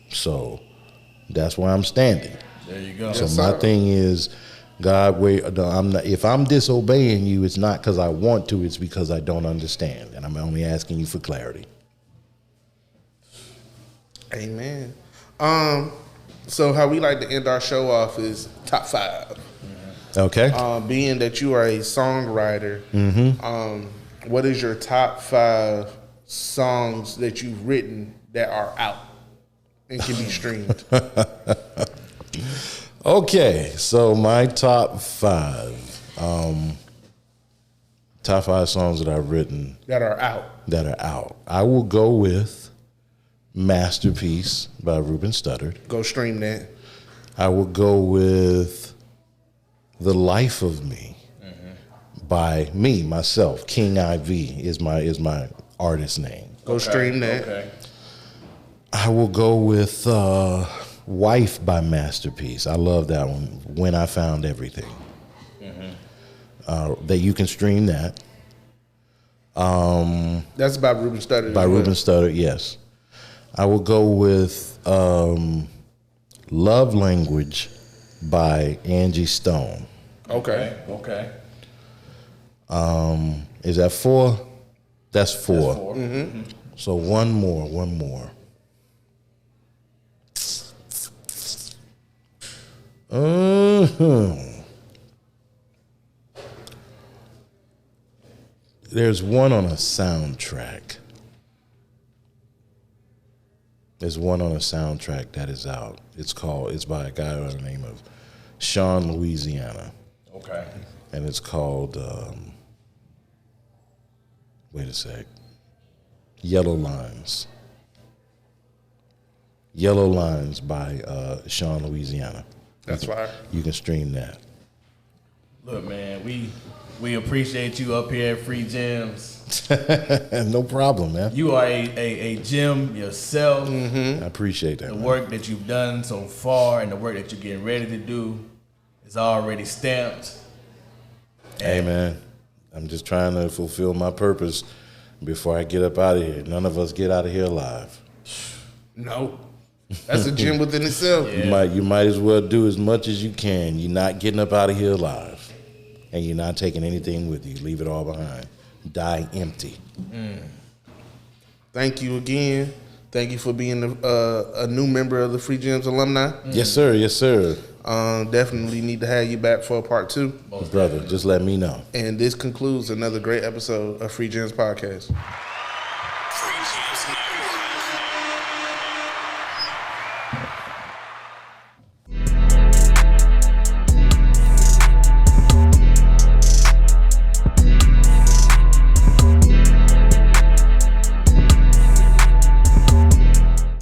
So that's where I'm standing. There you go. So my thing is, God, if I'm disobeying you, it's not because I want to, it's because I don't understand. And I'm only asking you for clarity. Amen. So how we like to end our show off is top 5. Okay. Being that you are a songwriter, what is your top 5 songs that you've written that are out and can be streamed? Okay, so my top 5 songs that I've written that are out. I will go with Masterpiece by Ruben Studdard. Go stream that. I will go with The Life of Me by myself. King IV is my artist name. Go stream that. Okay. I will go with Wife by Masterpiece. I love that one. When I Found Everything. That you can stream that. That's by Ruben Studdard. By Ruben Studdard, yes. I will go with Love Language by Angie Stone. Okay. Is that 4? That's 4. That's 4. Mm-hmm. So one more. There's one on a soundtrack. There's one on a soundtrack that is out. It's by a guy by the name of Sean Louisiana. Okay. And it's called, wait a sec, Yellow Lines. Yellow Lines by Sean Louisiana. That's fire. You can stream that. Look, man, we appreciate you up here at Free Gems. No problem, man. You are a gem yourself. I appreciate that. The work that you've done so far and the work that you're getting ready to do is already stamped. Hey, man, I'm just trying to fulfill my purpose before I get up out of here. None of us get out of here alive. No. That's a gem within itself. Yeah. You might as well do as much as you can. You're not getting up out of here alive. And you're not taking anything with you. Leave it all behind. Die empty. Thank you again. Thank you for being a new member of the Free Gems alumni. Yes, sir. Yes, sir. Definitely need to have you back for a part 2. Brother, just let me know. And this concludes another great episode of Free Gems Podcast. Free Gems Network.